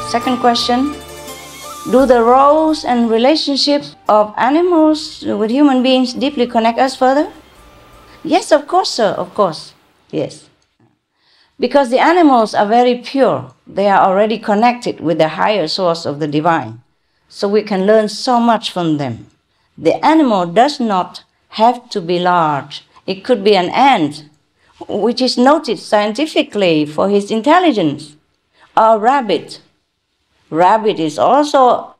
Second question. Do the roles and relationships of animals with human beings deeply connect us further? Yes, of course, sir, of course. Yes. Because the animals are very pure. They are already connected with the higher source of the divine. So we can learn so much from them. The animal does not have to be large. It could be an ant, which is noted scientifically for his intelligence, or a rabbit. Rabbit is also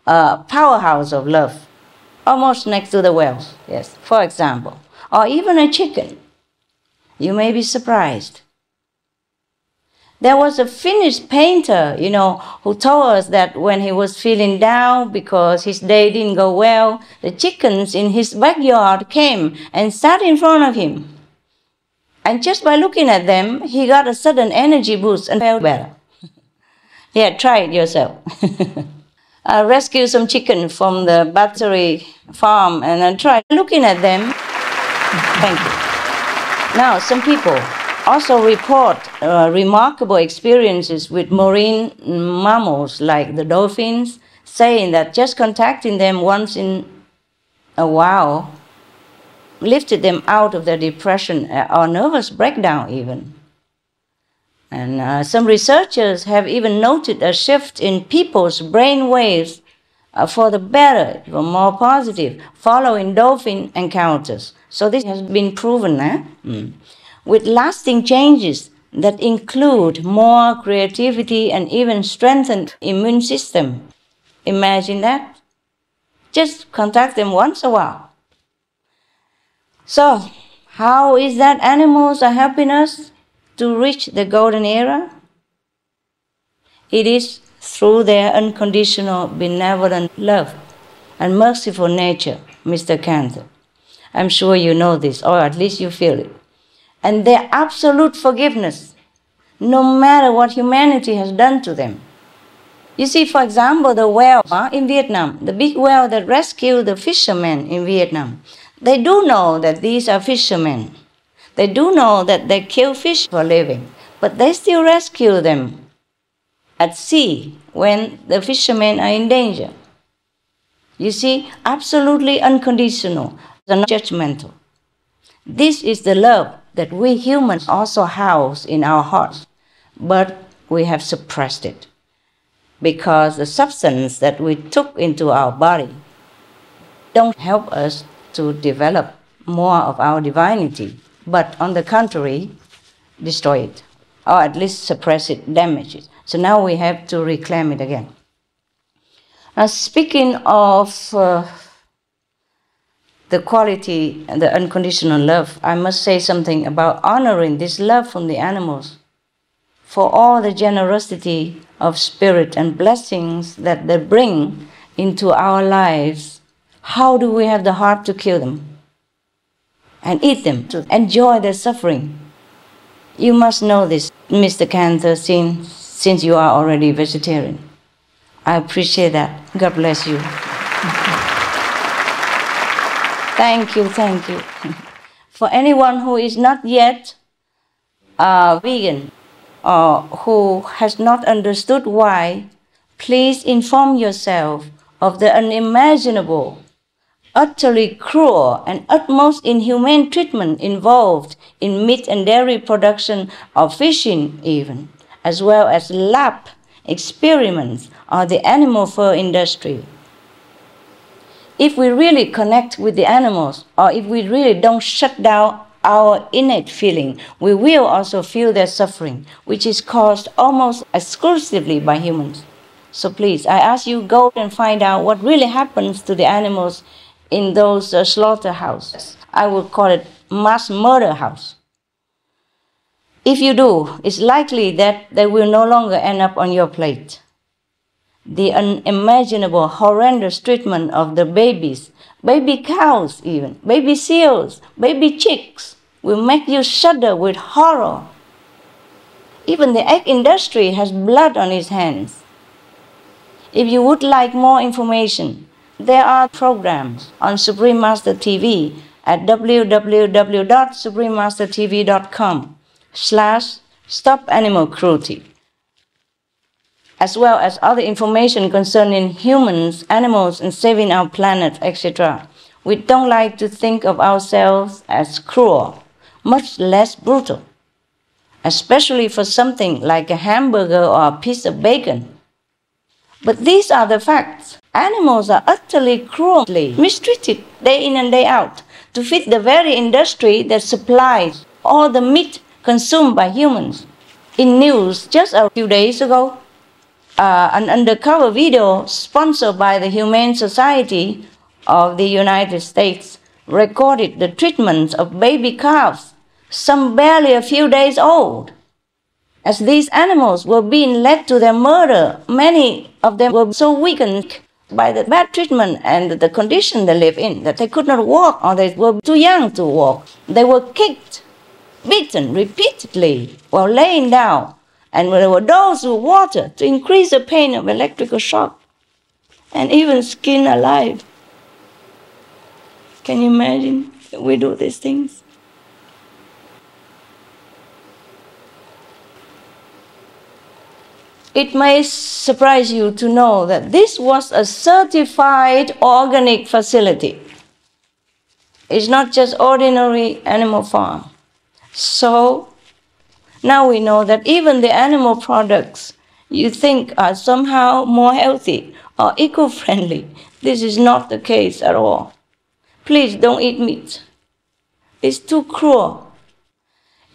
a powerhouse of love, almost next to the whale, yes, for example. Or even a chicken. You may be surprised. There was a Finnish painter, who told us that when he was feeling down because his day didn't go well, the chickens in his backyard came and sat in front of him. And just by looking at them, he got a sudden energy boost and felt better. Yeah, try it yourself. I rescued some chicken from the battery farm and I tried looking at them. Thank you. Now, some people also report remarkable experiences with marine mammals like the dolphins, saying that just contacting them once in a while lifted them out of their depression or nervous breakdown even. And some researchers have even noted a shift in people's brain waves for the better, for more positive, following dolphin encounters. So this has been proven, with lasting changes that include more creativity and even strengthened immune system. Imagine that. Just contact them once a while. So, how is that animals are helping us to reach the golden era? It is through their unconditional benevolent love and merciful nature, Mr. Cantor. I'm sure you know this, or at least you feel it. And their absolute forgiveness, no matter what humanity has done to them. You see, for example, the whale in Vietnam, the big whale that rescued the fishermen in Vietnam, they do know that these are fishermen. They do know that they kill fish for a living, but they still rescue them at sea when the fishermen are in danger. You see, absolutely unconditional and judgmental. This is the love that we humans also house in our hearts, but we have suppressed it because the substance that we took into our body don't help us to develop more of our divinity, but on the contrary, destroy it, or at least suppress it, damage it. So now we have to reclaim it again. Now, speaking of the quality and the unconditional love, I must say something about honoring this love from the animals for all the generosity of spirit and blessings that they bring into our lives. How do we have the heart to kill them and eat them, to enjoy their suffering? You must know this, Mr. Cantor, since you are already vegetarian. I appreciate that. God bless you. Thank you, thank you. For anyone who is not yet vegan or who has not understood why, please inform yourself of the unimaginable, utterly cruel and utmost inhumane treatment involved in meat and dairy production or fishing even, as well as lab experiments or the animal fur industry. If we really connect with the animals, or if we really don't shut down our innate feeling, we will also feel their suffering, which is caused almost exclusively by humans. So please, I ask you, go and find out what really happens to the animals in those slaughterhouses. I would call it mass murder house. If you do, it's likely that they will no longer end up on your plate. The unimaginable, horrendous treatment of the babies, baby cows even, baby seals, baby chicks, will make you shudder with horror. Even the egg industry has blood on its hands. If you would like more information, there are programs on Supreme Master TV at www.suprememastertv.com/stop animal cruelty. as well as other information concerning humans, animals, and saving our planet, etc. We don't like to think of ourselves as cruel, much less brutal, especially for something like a hamburger or a piece of bacon. But these are the facts. Animals are utterly cruelly mistreated day in and day out to fit the very industry that supplies all the meat consumed by humans. In news just a few days ago, an undercover video sponsored by the Humane Society of the United States recorded the treatment of baby calves, some barely a few days old. As these animals were being led to their murder, many of them were so weakened by the bad treatment and the condition they live in that they could not walk or they were too young to walk. They were kicked, beaten repeatedly while laying down, and there were dosed with water to increase the pain of electrical shock, and even skinned alive. Can you imagine that we do these things? It may surprise you to know that this was a certified organic facility. It's not just ordinary animal farm. So now we know that even the animal products you think are somehow more healthy or eco-friendly, this is not the case at all. Please don't eat meat. It's too cruel.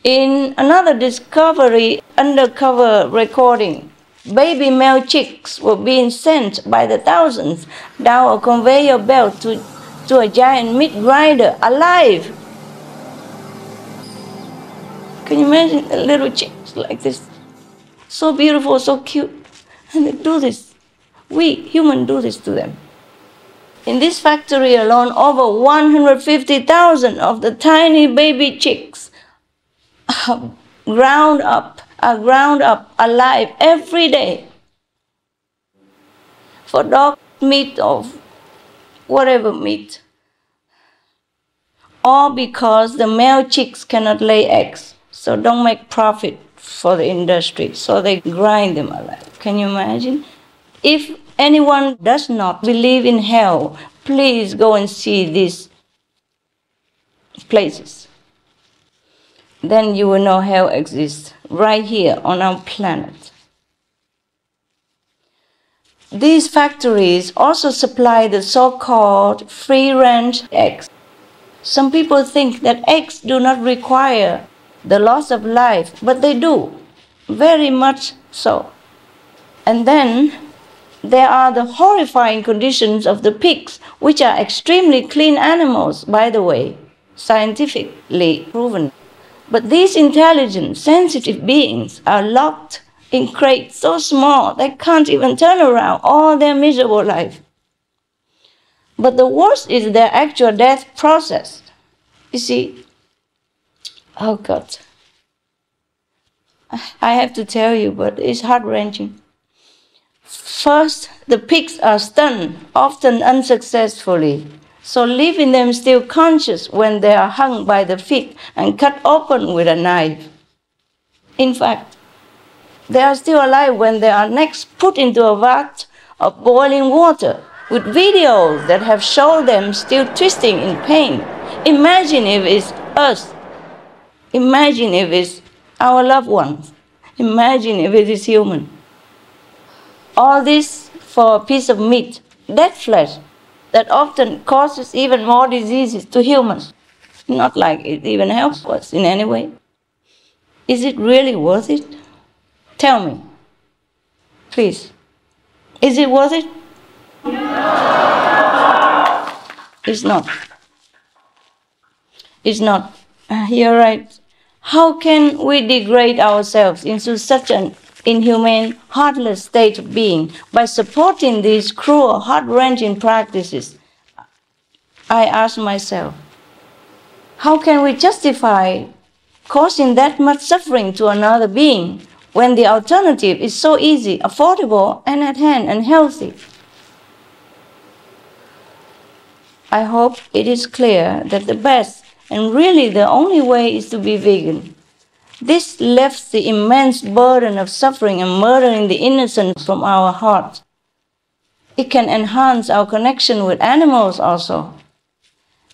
In another discovery, undercover recording, baby male chicks were being sent by the thousands down a conveyor belt to a giant meat grinder, alive. Can you imagine a little chicks like this? So beautiful, so cute. And they do this. We humans do this to them. In this factory alone, over 150,000 of the tiny baby chicks are ground up alive every day for dog meat or whatever meat. All because the male chicks cannot lay eggs, so don't make profit for the industry, so they grind them alive. Can you imagine? If anyone does not believe in hell, please go and see these places. Then you will know hell exists right here on our planet. These factories also supply the so-called free-range eggs. Some people think that eggs do not require the loss of life, but they do, very much so. And then there are the horrifying conditions of the pigs, which are extremely clean animals, by the way, scientifically proven. But these intelligent, sensitive beings are locked in crates so small they can't even turn around all their miserable life. But the worst is their actual death process. You see, oh God, I have to tell you, but it's heart-wrenching. First, the pigs are stunned, often unsuccessfully, so leaving them still conscious when they are hung by the feet and cut open with a knife. In fact, they are still alive when they are next put into a vat of boiling water, with videos that have shown them still twisting in pain. Imagine if it's us. Imagine if it's our loved ones. Imagine if it is human. All this for a piece of meat, dead flesh, that often causes even more diseases to humans. Not like it even helps us in any way. Is it really worth it? Tell me, please. Is it worth it? It's not. It's not. You're right. How can we degrade ourselves into such an inhumane, heartless state of being by supporting these cruel, heart-wrenching practices? I ask myself, how can we justify causing that much suffering to another being when the alternative is so easy, affordable, and at hand, and healthy? I hope it is clear that the best and really the only way is to be vegan. This lifts the immense burden of suffering and murdering the innocent from our heart. It can enhance our connection with animals also.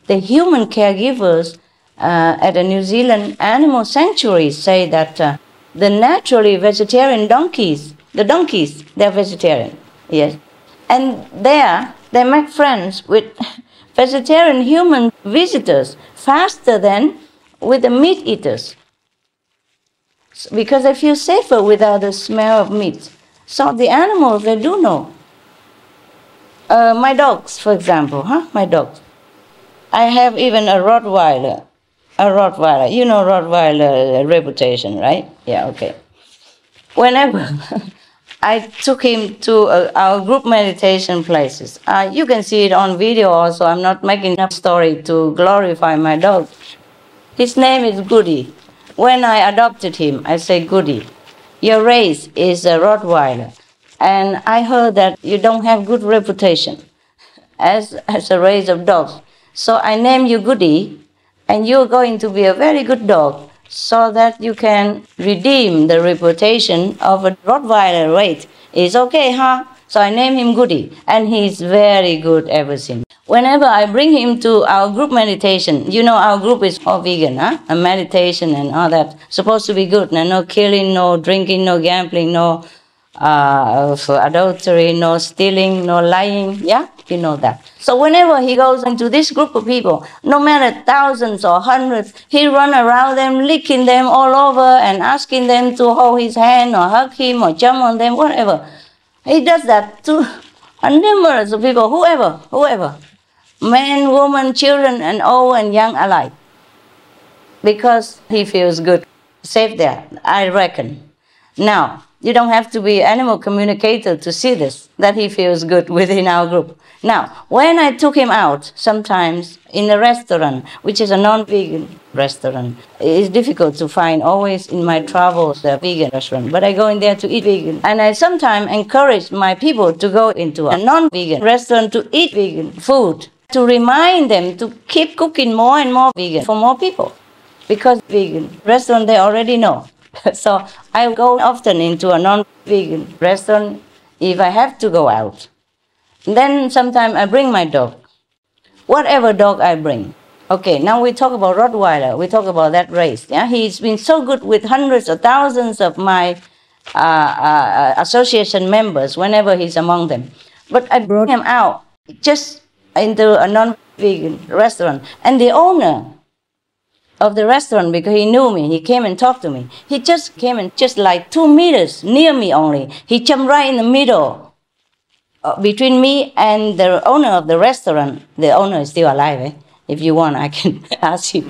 The human caregivers at a New Zealand animal sanctuary say that the naturally vegetarian donkeys, they're vegetarian, yes. And there, they make friends with vegetarian human visitors faster than with the meat eaters, because they feel safer without the smell of meat. So the animals, they do know. My dogs, for example, my dogs. I have even a Rottweiler. You know Rottweiler reputation, right? Yeah, okay. Whenever I took him to our group meditation places, you can see it on video also. I'm not making up story to glorify my dog. His name is Goody. When I adopted him, I say, Goody, your race is a Rottweiler. And I heard that you don't have good reputation as a race of dogs. So I name you Goody, and you're going to be a very good dog so that you can redeem the reputation of a Rottweiler race. It's okay, huh? So I name him Goody, and he's very good ever since. Whenever I bring him to our group meditation, you know our group is all vegan, a meditation and all that. Supposed to be good, no killing, no drinking, no gambling, no adultery, no stealing, no lying, yeah? You know that. So whenever he goes into this group of people, no matter thousands or hundreds, he run around them, licking them all over and asking them to hold his hand or hug him or jump on them, whatever. He does that to numerous of people, whoever. Men, women, children, and old and young alike. Because he feels good. Safe there, I reckon. Now, you don't have to be animal communicator to see this, that he feels good within our group. Now, when I took him out, sometimes in a restaurant, which is a non-vegan restaurant, it's difficult to find always in my travels a vegan restaurant, but I go in there to eat vegan. And I sometimes encourage my people to go into a non-vegan restaurant to eat vegan food, to remind them to keep cooking more and more vegan for more people. Because vegan restaurant, they already know. So I go often into a non-vegan restaurant if I have to go out. Then sometimes I bring my dog. Whatever dog I bring. Okay, now we talk about Rottweiler. We talk about that race. Yeah, he's been so good with hundreds or thousands of my association members whenever he's among them. But I brought him out just into a non-vegan restaurant. And the owner of the restaurant, because he knew me, he came and talked to me. He just came and just like 2 meters near me only. He jumped right in the middle between me and the owner of the restaurant. The owner is still alive, eh? If you want, I can ask him.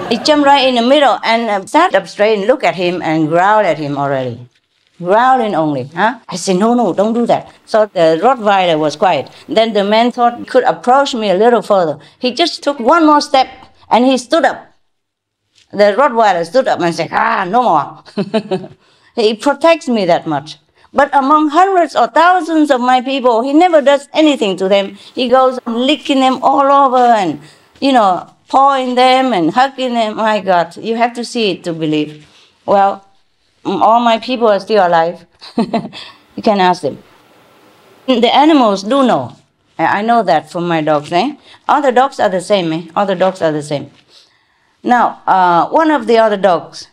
He jumped right in the middle and sat up straight and looked at him and growled at him already. Growling only, huh? I said, no, don't do that. So the Rottweiler was quiet. Then the man thought he could approach me a little further. He just took one more step and he stood up. The Rottweiler stood up and said, no more. He protects me that much. But among hundreds or thousands of my people, he never does anything to them. He goes licking them all over and, pawing them and hugging them. My God, you have to see it to believe. Well, all my people are still alive. You can ask them. The animals do know. I know that from my dogs. Other dogs are the same. Other dogs are the same. Now, one of the other dogs,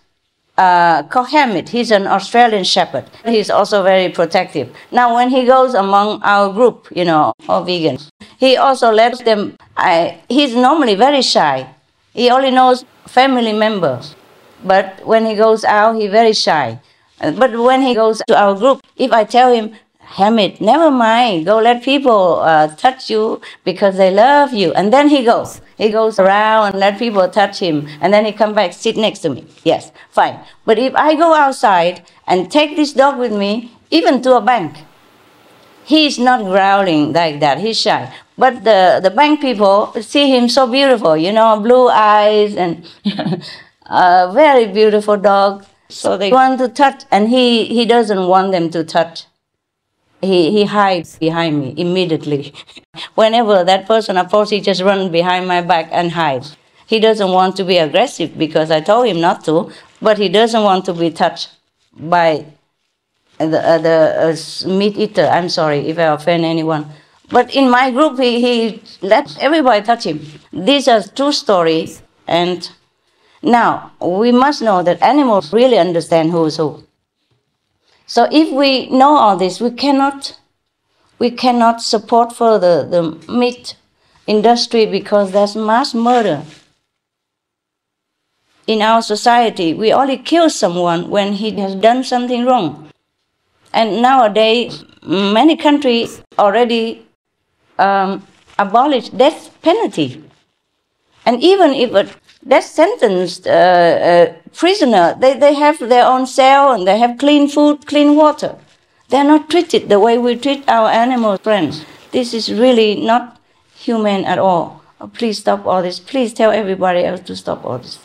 called Hamid, he's an Australian Shepherd. He's also very protective. Now, when he goes among our group, all vegans, he also lets them, he's normally very shy. He only knows family members. But when he goes out, he's very shy. But when he goes to our group, if I tell him, Hamid, never mind, go let people touch you because they love you. And then he goes. He goes around and let people touch him. And then he come back, sit next to me. Yes, fine. But if I go outside and take this dog with me, even to a bank, he's not growling like that. He's shy. But the bank people see him so beautiful, blue eyes and a very beautiful dog. So they want to touch, and he doesn't want them to touch. He hides behind me immediately. Whenever that person approaches, he just runs behind my back and hides. He doesn't want to be aggressive because I told him not to, but he doesn't want to be touched by the meat eater. I'm sorry if I offend anyone. But in my group, he let everybody touch him. These are true stories. And now, we must know that animals really understand who is who. So if we know all this, we cannot support further the meat industry because there's mass murder. In our society, we only kill someone when he has done something wrong. And nowadays, many countries already abolish death penalty. And even if a death sentenced prisoner, they have their own cell and they have clean food, clean water. They're not treated the way we treat our animal friends. This is really not humane at all. Please stop all this. Please tell everybody else to stop all this.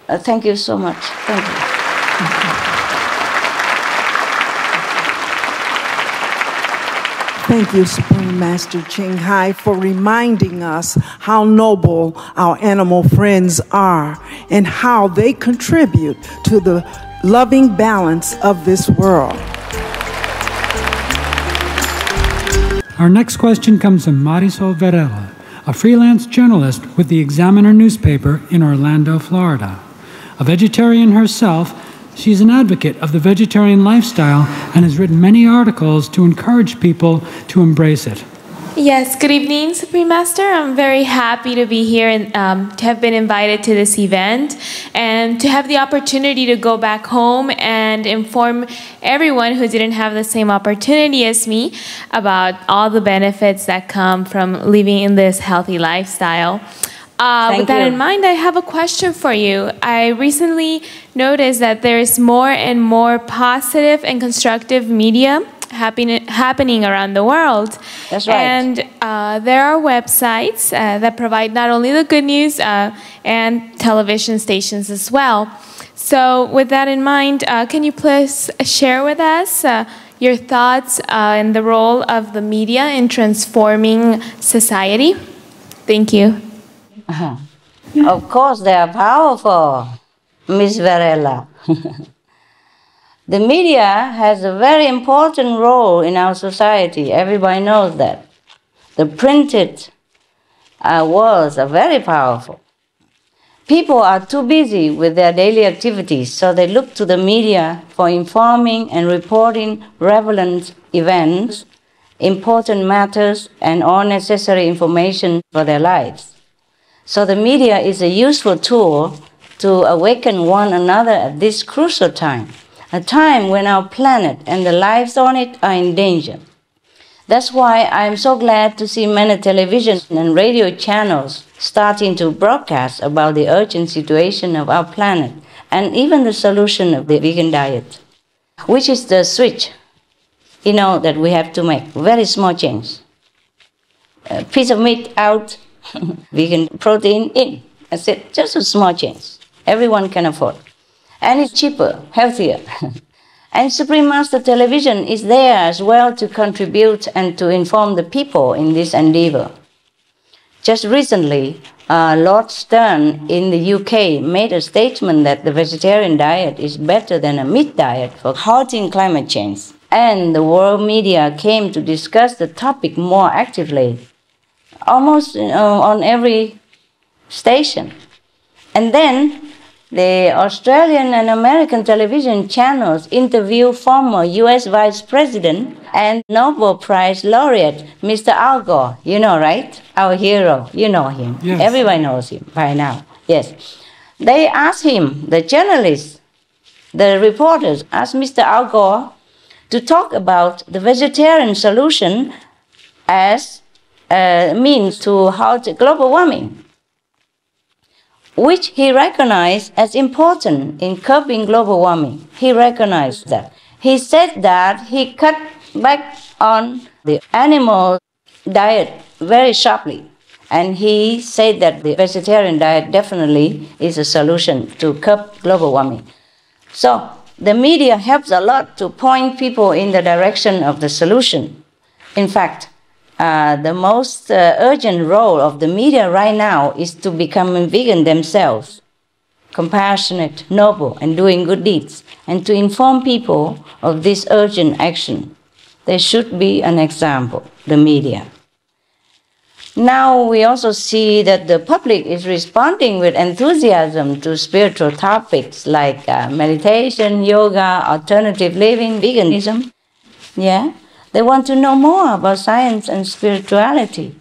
Thank you so much. Thank you. Thank you, Supreme Master Ching Hai, for reminding us how noble our animal friends are and how they contribute to the loving balance of this world. Our next question comes from Marisol Varela, a freelance journalist with the Examiner newspaper in Orlando, Florida. A vegetarian herself, she's an advocate of the vegetarian lifestyle and has written many articles to encourage people to embrace it. Yes, good evening, Supreme Master. I'm very happy to be here and to have been invited to this event and to have the opportunity to go back home and inform everyone who didn't have the same opportunity as me about all the benefits that come from living in this healthy lifestyle. With that in mind, I have a question for you. I recently noticed that there is more and more positive and constructive media happening around the world. That's right. And there are websites that provide not only the good news and television stations as well. So with that in mind, can you please share with us your thoughts and the role of the media in transforming society? Thank you. Of course, they are powerful, Miss Varela. The media has a very important role in our society. Everybody knows that. The printed words are very powerful. People are too busy with their daily activities, so they look to the media for informing and reporting relevant events, important matters, and all necessary information for their lives. So the media is a useful tool to awaken one another at this crucial time, a time when our planet and the lives on it are in danger. That's why I'm so glad to see many television and radio channels starting to broadcast about the urgent situation of our planet and even the solution of the vegan diet, which is the switch, that we have to make. Very small change. A piece of meat out, vegan protein in. That's it. Just a small change. Everyone can afford. And it's cheaper, healthier. And Supreme Master Television is there as well to contribute and to inform the people in this endeavor. Just recently, Lord Stern in the UK made a statement that the vegetarian diet is better than a meat diet for halting climate change. And the world media came to discuss the topic more actively, almost on every station. And then the Australian and American television channels interview former US Vice President and Nobel Prize laureate, Mr. Al Gore. You know, right? Our hero. You know him. Yes. Everybody knows him by now. Yes. They asked him, the journalists, the reporters, asked Mr. Al Gore to talk about the vegetarian solution as a means to halt global warming, which he recognized as important in curbing global warming. He recognized that. He said that he cut back on the animal diet very sharply. And he said that the vegetarian diet definitely is a solution to curb global warming. So the media helps a lot to point people in the direction of the solution. In fact, the most urgent role of the media right now is to become vegan themselves, compassionate, noble, and doing good deeds, and to inform people of this urgent action. They should be an example, the media. Now we also see that the public is responding with enthusiasm to spiritual topics like meditation, yoga, alternative living, veganism. Yeah, they want to know more about science and spirituality.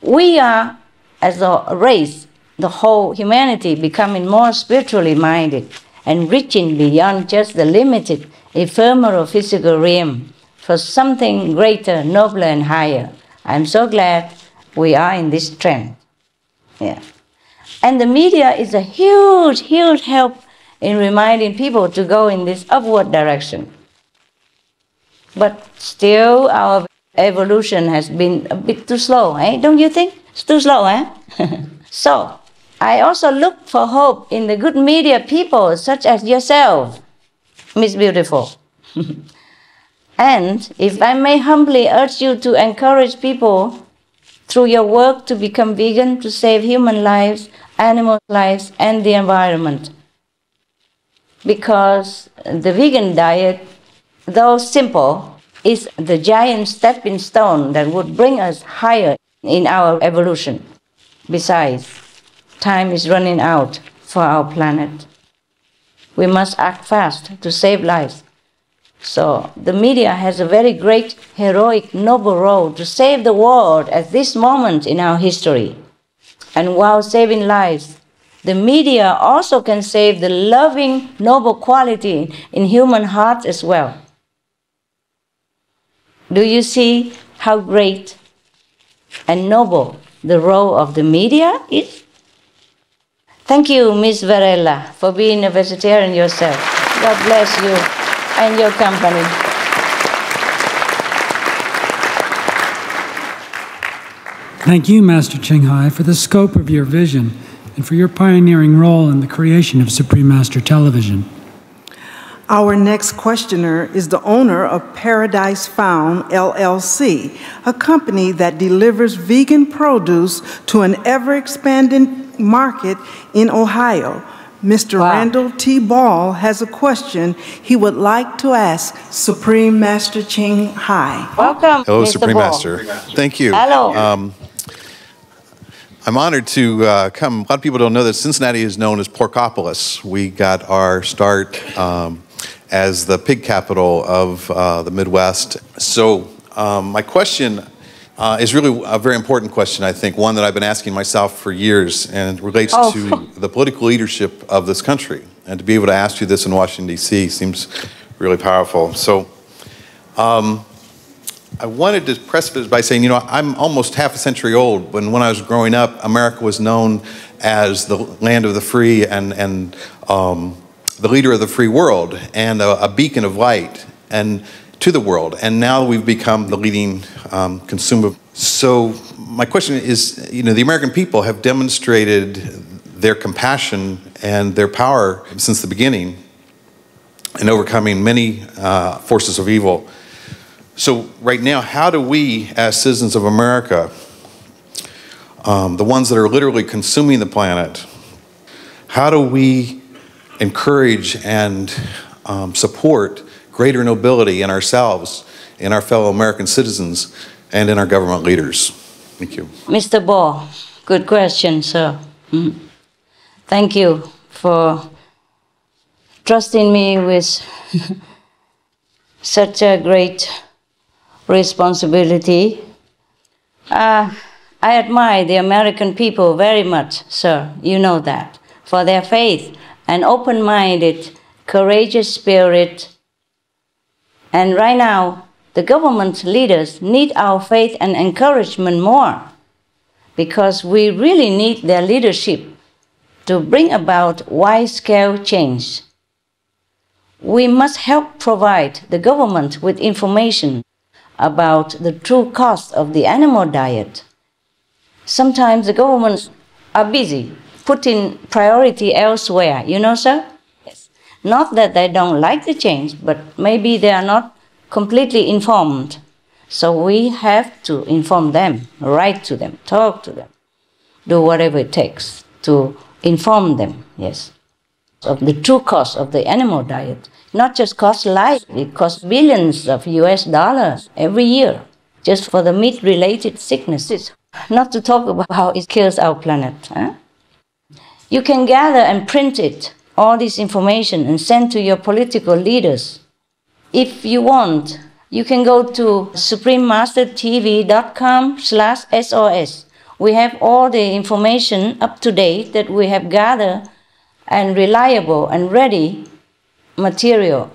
We are, as a race, the whole humanity, becoming more spiritually minded and reaching beyond just the limited, ephemeral physical realm for something greater, nobler, and higher. I'm so glad we are in this trend. Yeah. And the media is a huge, huge help in reminding people to go in this upward direction. But still, our evolution has been a bit too slow, eh? Don't you think? It's too slow, eh? So, I also look for hope in the good media people such as yourself, Miss Beautiful. And if I may humbly urge you to encourage people through your work to become vegan, to save human lives, animal lives, and the environment. Because the vegan diet, though simple, is the giant stepping stone that would bring us higher in our evolution. Besides, time is running out for our planet. We must act fast to save lives. So the media has a very great, heroic, noble role to save the world at this moment in our history. And while saving lives, the media also can save the loving, noble quality in human hearts as well. Do you see how great and noble the role of the media is? Thank you, Miss Varela, for being a vegetarian yourself. God bless you and your company. Thank you, Master Ching Hai, for the scope of your vision and for your pioneering role in the creation of Supreme Master Television. Our next questioner is the owner of Paradise Found, LLC, a company that delivers vegan produce to an ever-expanding market in Ohio. Mr. Wow. Randall T. Ball has a question he would like to ask Supreme Master Ching Hai. Welcome, Hello, Mr. Supreme Ball. Master. Thank you. Hello. I'm honored to come. A lot of people don't know that Cincinnati is known as Porkopolis. We got our start as the pig capital of the Midwest. So my question is really a very important question, I think, one that I've been asking myself for years, and it relates to the political leadership of this country. And to be able to ask you this in Washington, D.C. seems really powerful. So I wanted to preface it by saying, you know, I'm almost half a century old. When I was growing up, America was known as the land of the free and the leader of the free world and a beacon of light and to the world. And now we've become the leading consumer. So my question is, you know, the American people have demonstrated their compassion and their power since the beginning in overcoming many forces of evil. So right now, how do we, as citizens of America, the ones that are literally consuming the planet, how do we encourage and support greater nobility in ourselves, in our fellow American citizens, and in our government leaders? Thank you. Mr. Ball, good question, sir. Thank you for trusting me with such a great responsibility. I admire the American people very much, sir. You know that. For their faith and open-minded, courageous spirit. And right now, the government leaders need our faith and encouragement more, because we really need their leadership to bring about wide-scale change. We must help provide the government with information about the true cost of the animal diet. Sometimes the governments are busy putting priority elsewhere, you know, sir? Yes. Not that they don't like the change, but maybe they are not completely informed. So we have to inform them, write to them, talk to them, do whatever it takes to inform them, yes, of the true cost of the animal diet. Not just cost life, it costs billions of US dollars every year just for the meat-related sicknesses. Not to talk about how it kills our planet. Huh? You can gather and print it, all this information, and send to your political leaders. If you want, you can go to suprememastertv.com/SOS. We have all the information up to date that we have gathered and reliable and ready material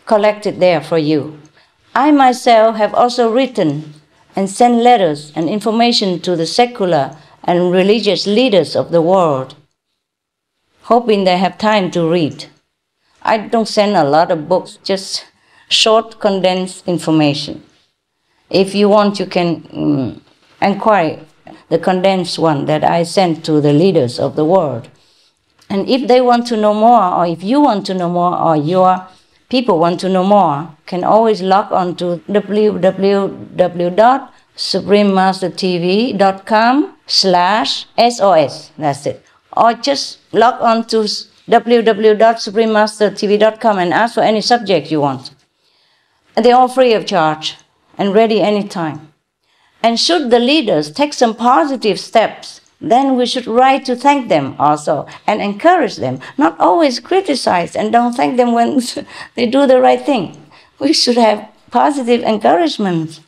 collected there for you. I myself have also written and sent letters and information to the secular and religious leaders of the world, hoping they have time to read. I don't send a lot of books, just short, condensed information. If you want, you can inquire the condensed one that I sent to the leaders of the world. And if they want to know more, or if you want to know more, or your people want to know more, can always log on to www.suprememastertv.com/SOS. That's it. Or just log on to www.suprememastertv.com and ask for any subject you want. And they're all free of charge and ready anytime. And should the leaders take some positive steps, then we should write to thank them also and encourage them, not always criticize and don't thank them when they do the right thing. We should have positive encouragement.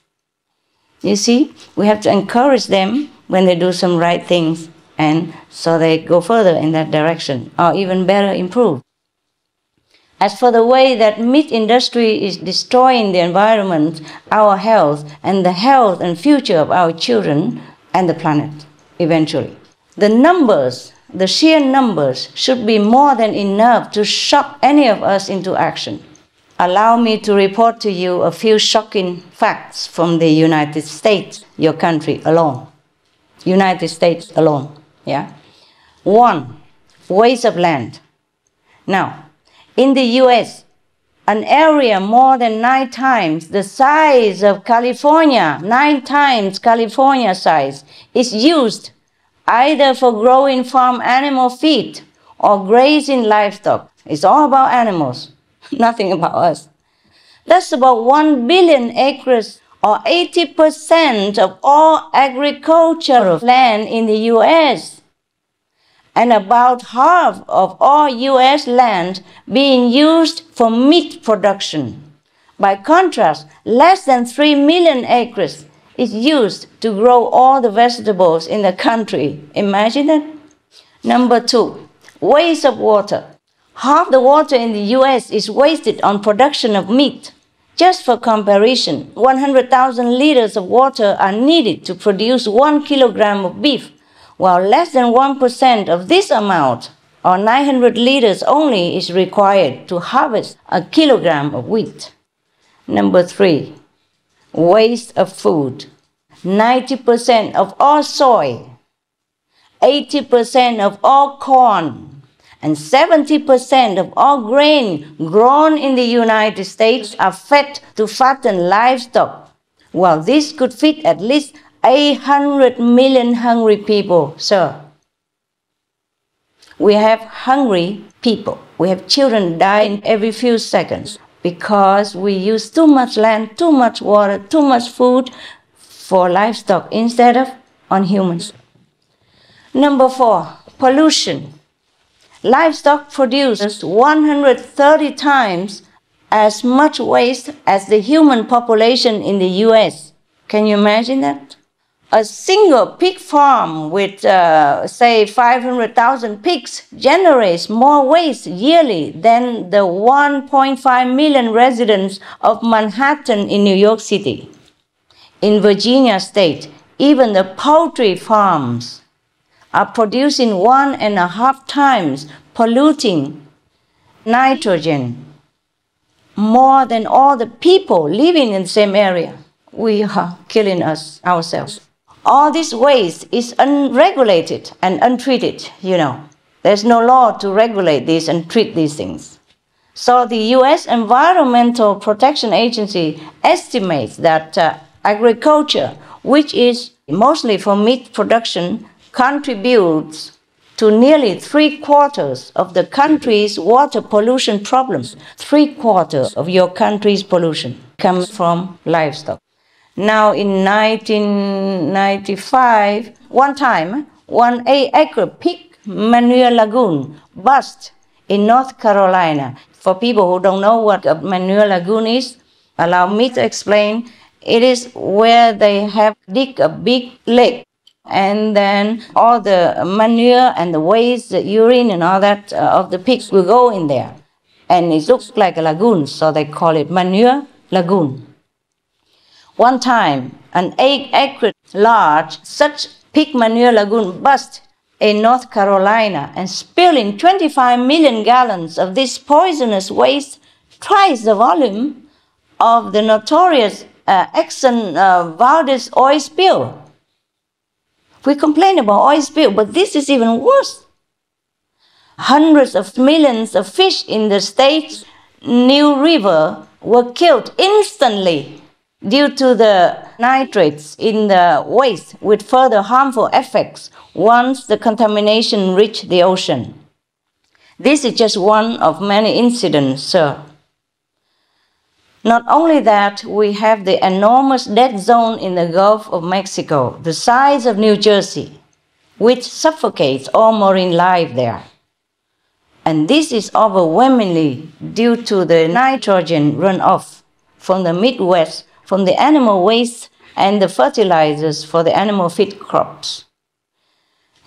You see, we have to encourage them when they do some right things, and so they go further in that direction, or even better, improve. As for the way that meat industry is destroying the environment, our health, and the health and future of our children and the planet, eventually. The numbers, the sheer numbers, should be more than enough to shock any of us into action. Allow me to report to you a few shocking facts from the United States, your country alone. United States alone, yeah? 1, waste of land. Now, in the US, an area more than 9 times the size of California, 9 times California size, is used either for growing farm animal feed or grazing livestock. It's all about animals, nothing about us. That's about 1 billion acres, or 80% of all agricultural land in the US. And about half of all US land being used for meat production. By contrast, less than 3 million acres is used to grow all the vegetables in the country. Imagine that. Number 2, waste of water. Half the water in the US is wasted on production of meat. Just for comparison, 100,000 liters of water are needed to produce 1 kilogram of beef, while less than 1% of this amount, or 900 liters only, is required to harvest a kilogram of wheat. Number 3, waste of food. 90% of all soy, 80% of all corn, and 70% of all grain grown in the United States are fed to fatten livestock. Well, this could feed at least 800 million hungry people, sir. We have hungry people. We have children dying every few seconds because we use too much land, too much water, too much food for livestock instead of on humans. Number 4, pollution. Livestock produces 130 times as much waste as the human population in the US. Can you imagine that? A single pig farm with, say, 500,000 pigs generates more waste yearly than the 1.5 million residents of Manhattan in New York City. In Virginia state, even the poultry farms are producing 1.5 times polluting nitrogen more than all the people living in the same area. We are killing us ourselves. All this waste is unregulated and untreated, you know. There's no law to regulate this and treat these things. So the U.S. Environmental Protection Agency estimates that agriculture, which is mostly for meat production, contributes to nearly 3/4 of the country's water pollution problems. 3/4 of your country's pollution comes from livestock. Now in 1995, one time, 1-acre pig manure lagoon burst in North Carolina. For people who don't know what a manure lagoon is, allow me to explain. It is where they have dig a big lake, and then all the manure and the waste, the urine and all that of the pigs will go in there. And it looks like a lagoon, so they call it manure lagoon. One time, an 8-acre large such pig manure lagoon burst in North Carolina and spilling 25 million gallons of this poisonous waste, twice the volume of the notorious Exxon Valdez oil spill. We complain about oil spill, but this is even worse. Hundreds of millions of fish in the state's New River were killed instantly due to the nitrates in the waste, with further harmful effects once the contamination reached the ocean. This is just one of many incidents, sir. Not only that, we have the enormous dead zone in the Gulf of Mexico, the size of New Jersey, which suffocates all marine life there. And this is overwhelmingly due to the nitrogen runoff from the Midwest, from the animal waste and the fertilizers for the animal feed crops.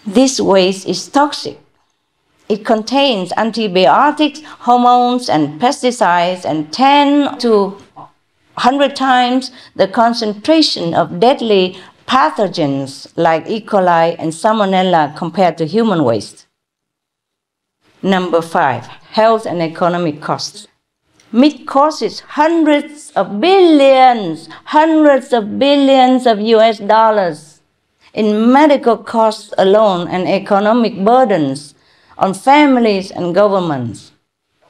This waste is toxic. It contains antibiotics, hormones, and pesticides, and 10 to 100 times the concentration of deadly pathogens like E. coli and Salmonella compared to human waste. Number 5, health and economic costs. Meat causes hundreds of billions of US dollars in medical costs alone and economic burdens on families and governments,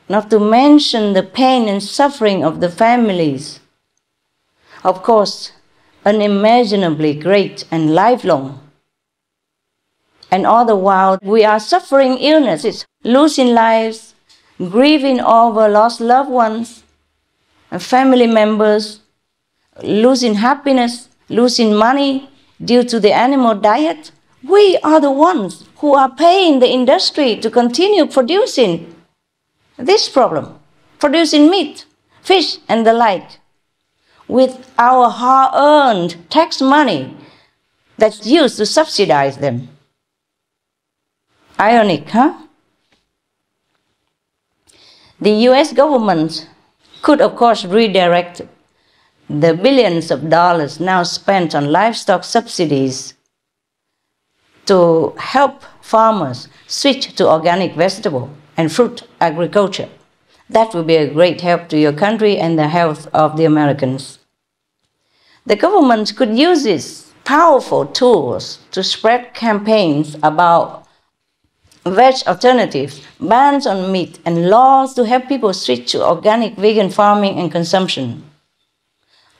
not to mention the pain and suffering of the families. Of course, unimaginably great and lifelong. And all the while, we are suffering illnesses, losing lives, grieving over lost loved ones and family members, losing happiness, losing money due to the animal diet. We are the ones who are paying the industry to continue producing this problem, producing meat, fish, and the like, with our hard-earned tax money that's used to subsidize them. Ironic, huh? The US government could, of course, redirect the billions of dollars now spent on livestock subsidies to help farmers switch to organic vegetable and fruit agriculture. That will be a great help to your country and the health of the Americans. The government could use these powerful tools to spread campaigns about veg alternatives, bans on meat, and laws to help people switch to organic vegan farming and consumption.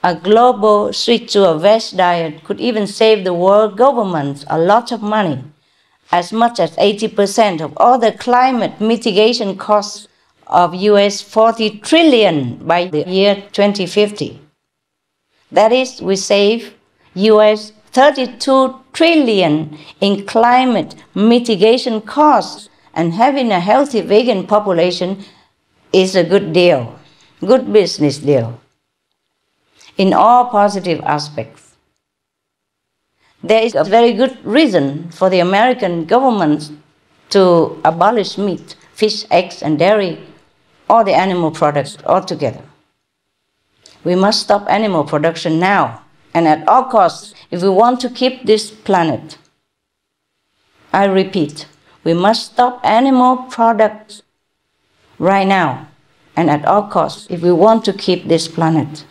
A global switch to a veg diet could even save the world governments a lot of money, as much as 80% of all the climate mitigation costs of US 40 trillion by the year 2050. That is, we save US 32 trillion in climate mitigation costs, and having a healthy vegan population is a good deal, good business deal, in all positive aspects. There is a very good reason for the American government to abolish meat, fish, eggs, and dairy, all the animal products altogether. We must stop animal production now, and at all costs, if we want to keep this planet. I repeat, we must stop animal products right now, and at all costs, if we want to keep this planet.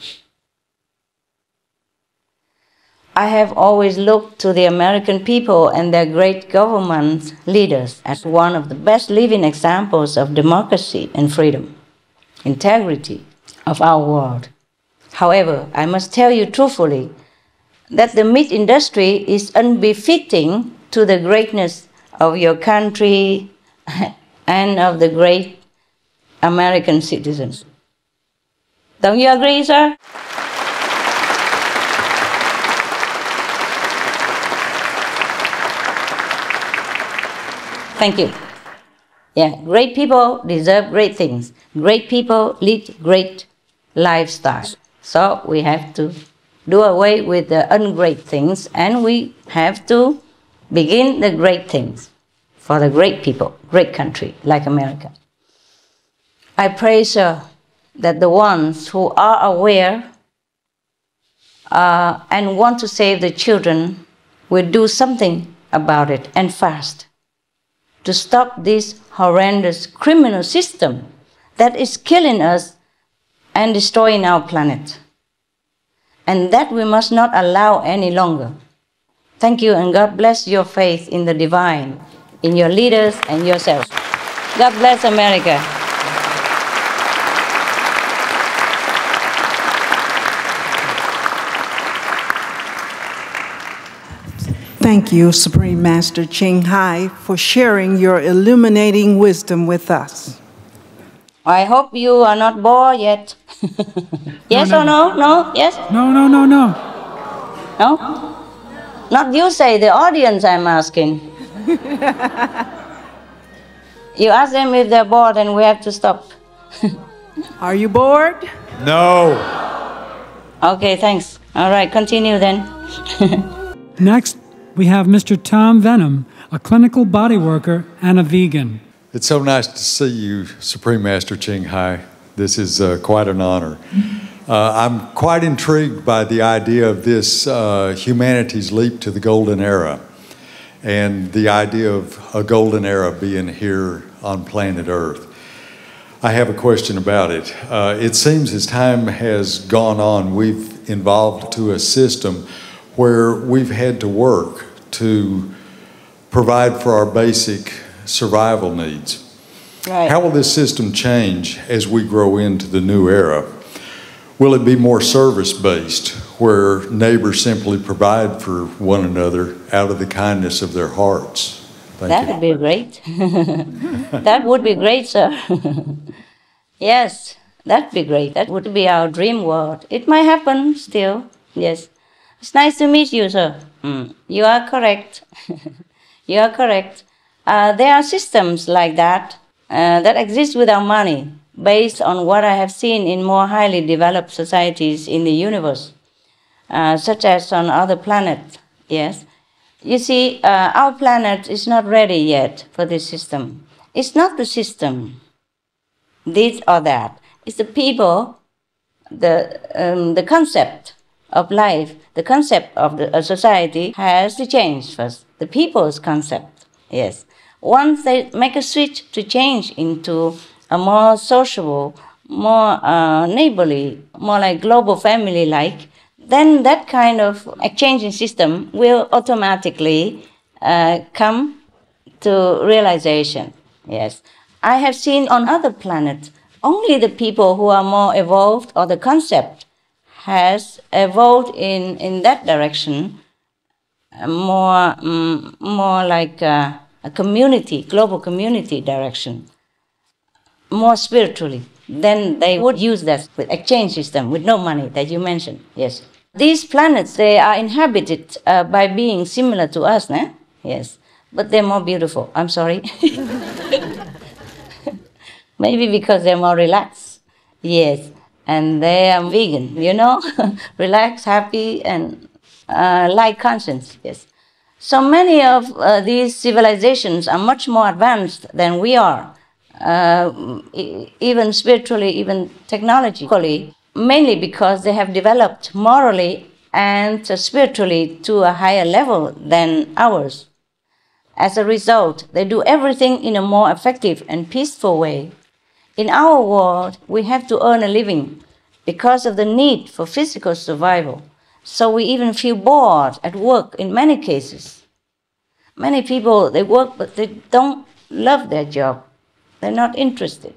I have always looked to the American people and their great government leaders as one of the best living examples of democracy and freedom, integrity of our world. However, I must tell you truthfully that the meat industry is unbefitting to the greatness of your country and of the great American citizens. Don't you agree, sir? Thank you. Yeah, great people deserve great things. Great people lead great lifestyles. So we have to do away with the ungreat things, and we have to begin the great things for the great people, great country like America. I pray, sir, that the ones who are aware and want to save the children will do something about it, and fast, to stop this horrendous criminal system that is killing us and destroying our planet. And that we must not allow any longer. Thank you, and God bless your faith in the divine, in your leaders and yourselves. God bless America. Thank you, Supreme Master Ching Hai, for sharing your illuminating wisdom with us. I hope you are not bored yet. Yes or no? No? Yes? No. No? Not you say, the audience I'm asking. You ask them if they're bored and we have to stop. Are you bored? No. Okay, thanks. All right, continue then. Next, we have Mr. Tom Venom, a clinical body worker and a vegan. It's so nice to see you, Supreme Master Ching Hai. This is quite an honor. I'm quite intrigued by the idea of this humanity's leap to the golden era, and the idea of a golden era being here on planet Earth. I have a question about it. It seems as time has gone on, we've evolved to a system where we've had to work to provide for our basic survival needs. Right. How will this system change as we grow into the new era? Will it be more service-based, where neighbors simply provide for one another out of the kindness of their hearts? That would be great. That would be great, sir. Yes, that'd be great. That would be our dream world. It might happen still, yes. It's nice to meet you, sir. You are correct. You are correct. There are systems like that that exist without money, based on what I have seen in more highly developed societies in the universe, such as on other planets, yes. You see, our planet is not ready yet for this system. It's not the system, this or that. It's the people, the concept of life, the concept of the society has to change first. The people's concept, yes. Once they make a switch to change into a more sociable, more neighborly, more like global family-like, then that kind of exchanging system will automatically come to realization, yes. I have seen on other planets, only the people who are more evolved, or the concept has evolved in that direction, more like a community, global community direction, more spiritually. Then they would use that with exchange system, with no money that you mentioned, yes. These planets, they are inhabited by beings similar to us, né? Yes, but they're more beautiful, I'm sorry. Maybe because they're more relaxed, yes. And they are vegan, you know, relaxed, happy, and light conscience, yes. So many of these civilizations are much more advanced than we are, even spiritually, even technologically, mainly because they have developed morally and spiritually to a higher level than ours. As a result, they do everything in a more effective and peaceful way. In our world, we have to earn a living because of the need for physical survival. So we even feel bored at work in many cases. Many people, they work, but they don't love their job. They're not interested.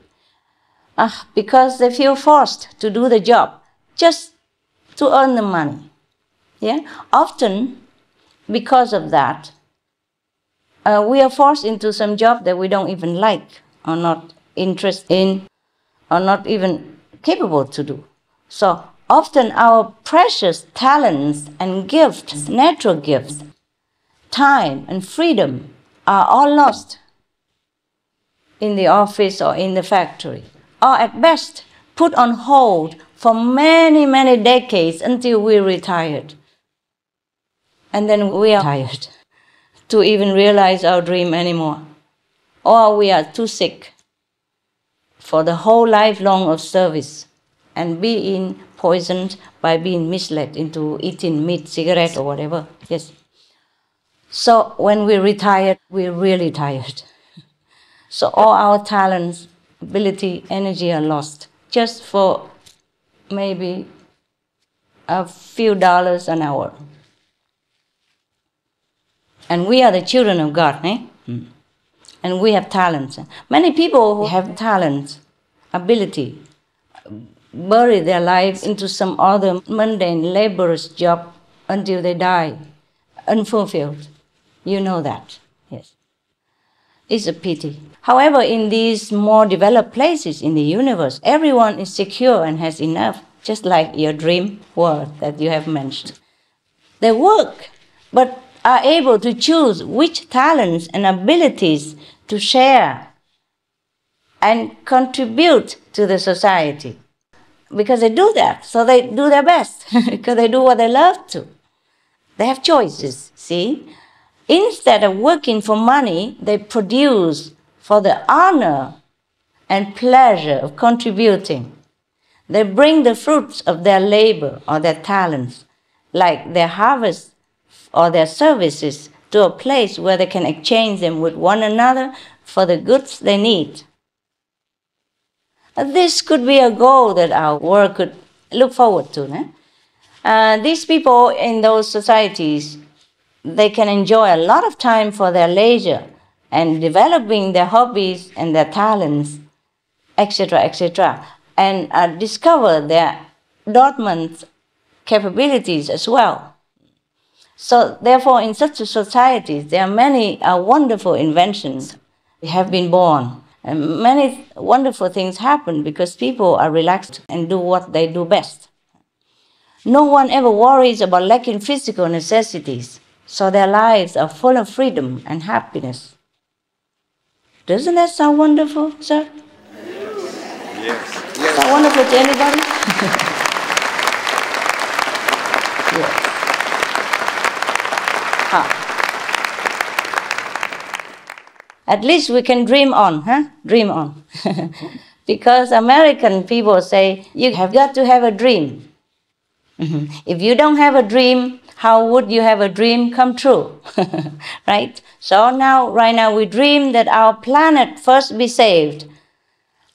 Because they feel forced to do the job just to earn the money. Yeah? Often, because of that, we are forced into some job that we don't even like, or not interested in, or not even capable to do. So often our precious talents and gifts, natural gifts, time and freedom are all lost in the office or in the factory, or at best put on hold for many, many decades until we're retired. And then we are tired to even realize our dream anymore. Or we are too sick for the whole life long of service and being poisoned by being misled into eating meat, cigarette, or whatever. Yes. So when we retire, we're really tired. So all our talents, ability, energy are lost just for maybe a few dollars an hour. And we are the children of God, eh? And we have talents. Many people who have talent, ability, bury their lives into some other mundane, laborious job until they die, unfulfilled. You know that, yes. It's a pity. However, in these more developed places in the universe, everyone is secure and has enough, just like your dream world that you have mentioned. They work, but are able to choose which talents and abilities to share and contribute to the society. Because they do that, so they do their best, because they do what they love to. They have choices, see? Instead of working for money, they produce for the honor and pleasure of contributing. They bring the fruits of their labor or their talents, like their harvest or their services, to a place where they can exchange them with one another for the goods they need. This could be a goal that our world could look forward to. These people in those societies, they can enjoy a lot of time for their leisure and developing their hobbies and their talents, etc., and discover their dormant capabilities as well. So therefore, in such a society, there are many wonderful inventions have been born. And many wonderful things happen because people are relaxed and do what they do best. No one ever worries about lacking physical necessities, so their lives are full of freedom and happiness. Doesn't that sound wonderful, sir? Yes. Sound wonderful to anybody? Yes. At least we can dream on, huh? Dream on. Because American people say, you have got to have a dream. If you don't have a dream, how would you have a dream come true? Right? So right now we dream that our planet first be saved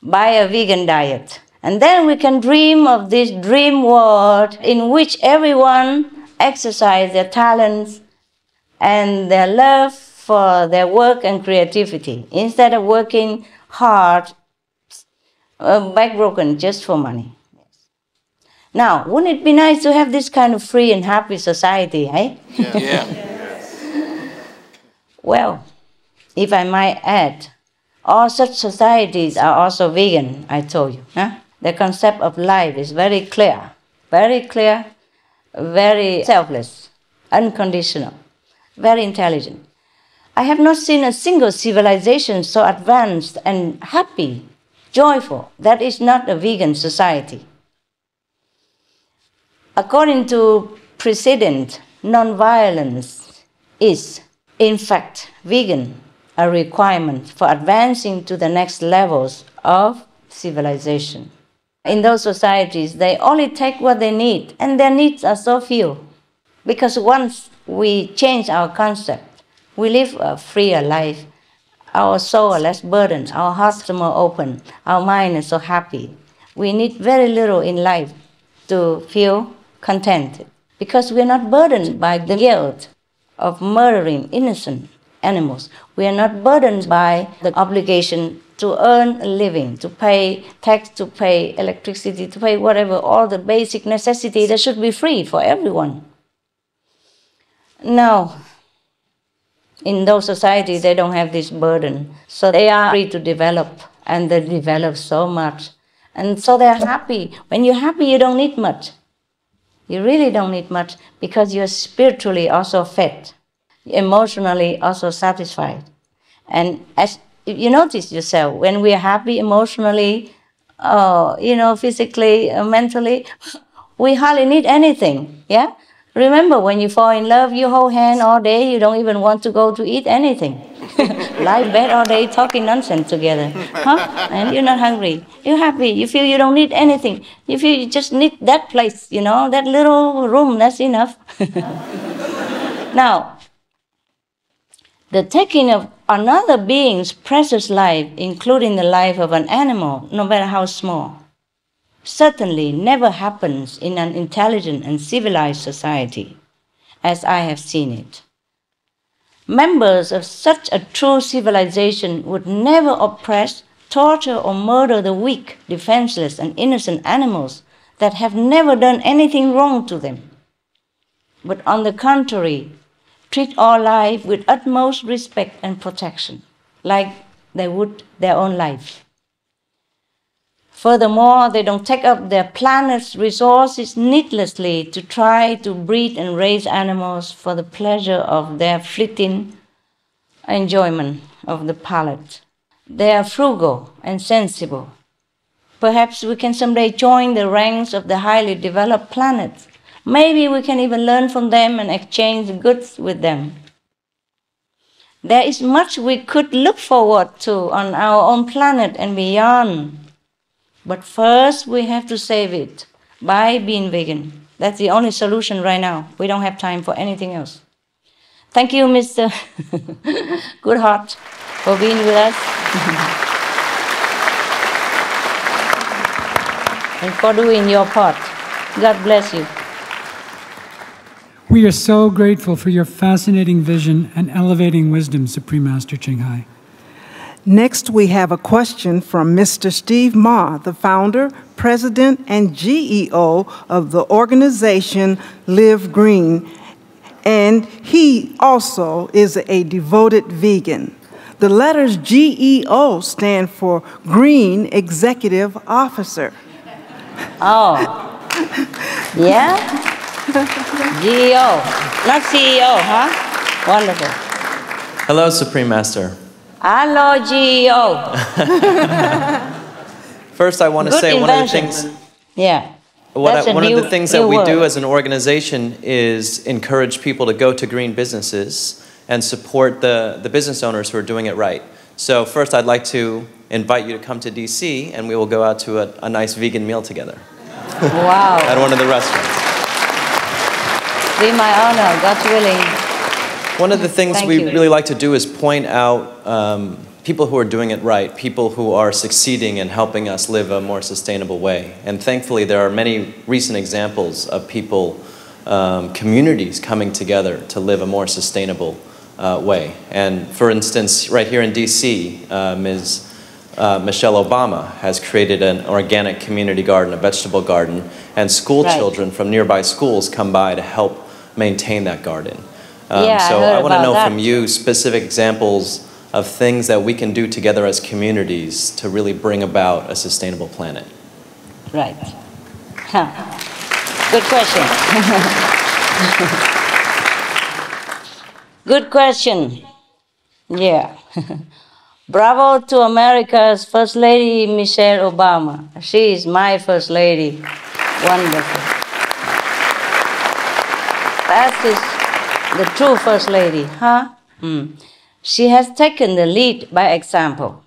by a vegan diet. And then we can dream of this dream world in which everyone exercise their talents and their love for their work and creativity, instead of working hard, backbroken just for money. Now, wouldn't it be nice to have this kind of free and happy society, eh? Yeah. Well, if I might add, all such societies are also vegan, I told you. The concept of life is very clear, very selfless, unconditional, very intelligent. I have not seen a single civilization so advanced and happy, joyful. That is not a vegan society. According to precedent, non-violence is, in fact, vegan, a requirement for advancing to the next levels of civilization. In those societies, they only take what they need, and their needs are so few. Because once we change our concept, we live a freer life. Our soul are less burdened, our hearts are more open, our mind is so happy. We need very little in life to feel contented, because we are not burdened by the guilt of murdering innocent animals. We are not burdened by the obligation to earn a living, to pay tax, to pay electricity, to pay whatever, all the basic necessities that should be free for everyone. Now, In those societies, they don't have this burden. So they are free to develop, and they develop so much. And so they're happy. When you're happy, you don't need much. You really don't need much because you're spiritually also fed, emotionally also satisfied. And as you notice yourself, when we're happy emotionally, physically, mentally, we hardly need anything, yeah? Remember, when you fall in love, you hold hand all day, you don't even want to go to eat anything. Lie in bed all day talking nonsense together, and you're not hungry. You're happy. You feel you don't need anything. You feel you just need that place, that little room, that's enough. Now, the taking of another being's precious life, including the life of an animal, no matter how small, certainly never happens in an intelligent and civilized society, as I have seen it. Members of such a true civilization would never oppress, torture, or murder the weak, defenseless, and innocent animals that have never done anything wrong to them, but on the contrary, treat all life with utmost respect and protection, like they would their own life. Furthermore, they don't take up their planet's resources needlessly to try to breed and raise animals for the pleasure of their fleeting enjoyment of the palate. They are frugal and sensible. Perhaps we can someday join the ranks of the highly developed planets. Maybe we can even learn from them and exchange goods with them. There is much we could look forward to on our own planet and beyond. But first, we have to save it by being vegan. That's the only solution right now. We don't have time for anything else. Thank you, Mr. Goodheart, for being with us. And for doing your part. God bless you. We are so grateful for your fascinating vision and elevating wisdom, Supreme Master Ching Hai. Next, we have a question from Mr. Steve Ma, the founder, president, and GEO of the organization Live Green, and he also is a devoted vegan. The letters GEO stand for Green Executive Officer. Oh, yeah? GEO, not CEO, huh? Wonderful. Hello, Supreme Master. Hello, GEO. First, I want to say one of the things. Yeah. One of the things that we do as an organization is encourage people to go to green businesses and support the business owners who are doing it right. So first, I'd like to invite you to come to DC, and we will go out to a nice vegan meal together. Wow. At one of the restaurants. Be my honor, God willing. One of the things we really like to do is point out people who are doing it right, people who are succeeding and helping us live a more sustainable way. And thankfully, there are many recent examples of people, communities coming together to live a more sustainable way. And for instance, right here in DC, Ms. Michelle Obama has created an organic community garden, a vegetable garden, and school children from nearby schools come by to help maintain that garden. So I want to know from you specific examples of things that we can do together as communities to really bring about a sustainable planet. Right. Good question. Good question. Yeah. Bravo to America's First Lady, Michelle Obama. She is my First Lady. Wonderful. That is the true First Lady, huh? She has taken the lead by example.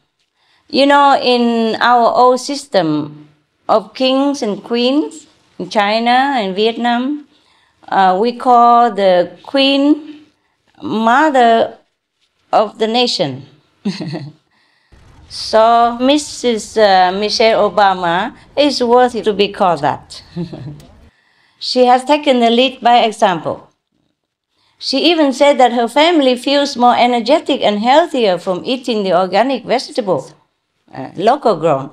You know, in our old system of kings and queens in China and Vietnam, we call the queen mother of the nation. So Mrs. Michelle Obama is worthy to be called that. She has taken the lead by example. She even said that her family feels more energetic and healthier from eating the organic vegetable, local grown.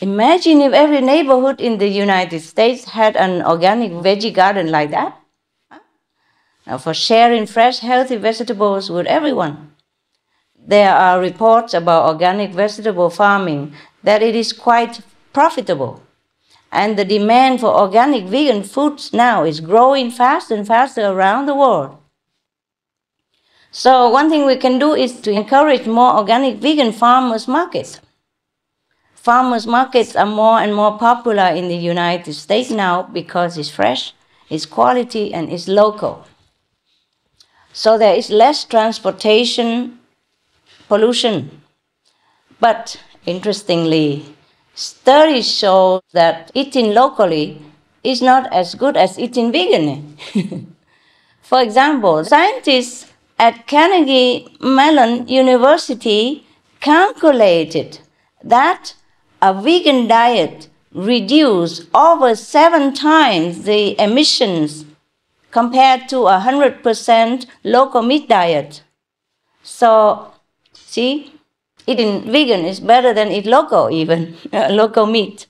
Imagine if every neighborhood in the United States had an organic veggie garden like that. for sharing fresh, healthy vegetables with everyone. There are reports about organic vegetable farming that it is quite profitable. And the demand for organic vegan foods now is growing faster and faster around the world. So one thing we can do is to encourage more organic vegan farmers markets. Farmers markets are more and more popular in the United States now because it's fresh, it's quality, and it's local. So there is less transportation pollution. But interestingly, studies show that eating locally is not as good as eating vegan. For example, scientists at Carnegie Mellon University calculated that a vegan diet reduces over 7 times the emissions compared to a 100% local meat diet. So, see, eating vegan is better than eat local even, local meat.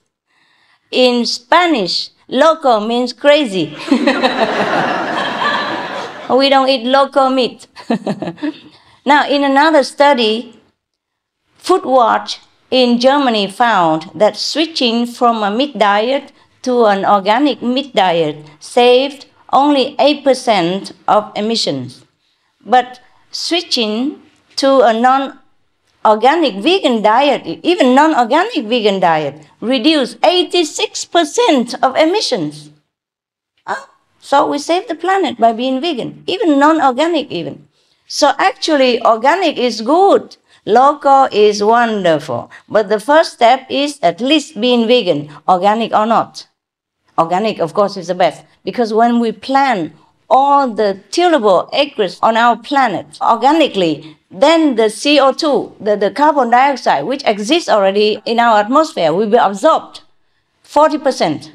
In Spanish, loco means crazy. We don't eat local meat. Now, in another study, FoodWatch in Germany found that switching from a meat diet to an organic meat diet saved only 8% of emissions. But switching to a non-organic vegan diet, even non-organic vegan diet, reduced 86% of emissions. So we save the planet by being vegan, even non-organic even. So actually, organic is good. Local is wonderful. But the first step is at least being vegan, organic or not. Organic, of course, is the best. Because when we plant all the tillable acres on our planet organically, then the CO2, the carbon dioxide, which exists already in our atmosphere, will be absorbed 40%.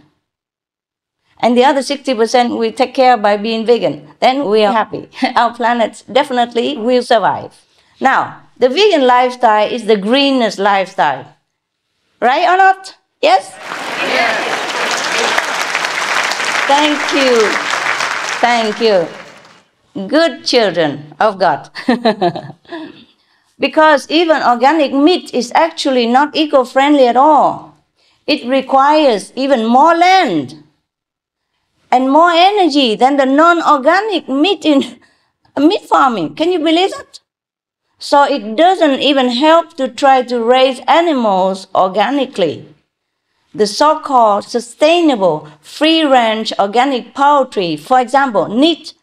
And the other 60% we take care by being vegan. Then we are happy. Our planet definitely will survive. Now, the vegan lifestyle is the greenest lifestyle. Right or not? Yes? Yes. Thank you. Thank you. Good children of God. Because even organic meat is actually not eco-friendly at all. It requires even more land and more energy than the non-organic meat in meat farming. Can you believe that? So it doesn't even help to try to raise animals organically. The so-called sustainable free-range organic poultry, for example, needs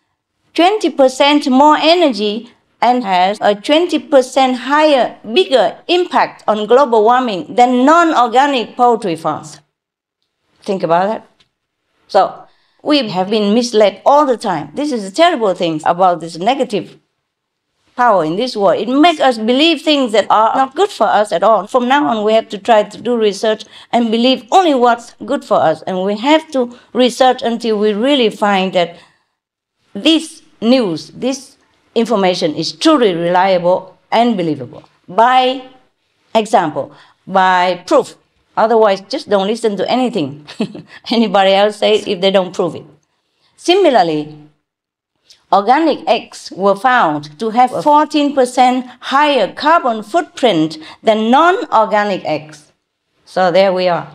20% more energy and has a 20% higher, bigger impact on global warming than non-organic poultry farms. Think about that. So we have been misled all the time. This is a terrible thing about this negative power in this world. It makes us believe things that are not good for us at all. From now on, we have to try to do research and believe only what's good for us. And we have to research until we really find that this news, this information is truly reliable and believable. By example, by proof. Otherwise, just don't listen to anything anybody else says if they don't prove it. Similarly, organic eggs were found to have a 14% higher carbon footprint than non-organic eggs. So there we are.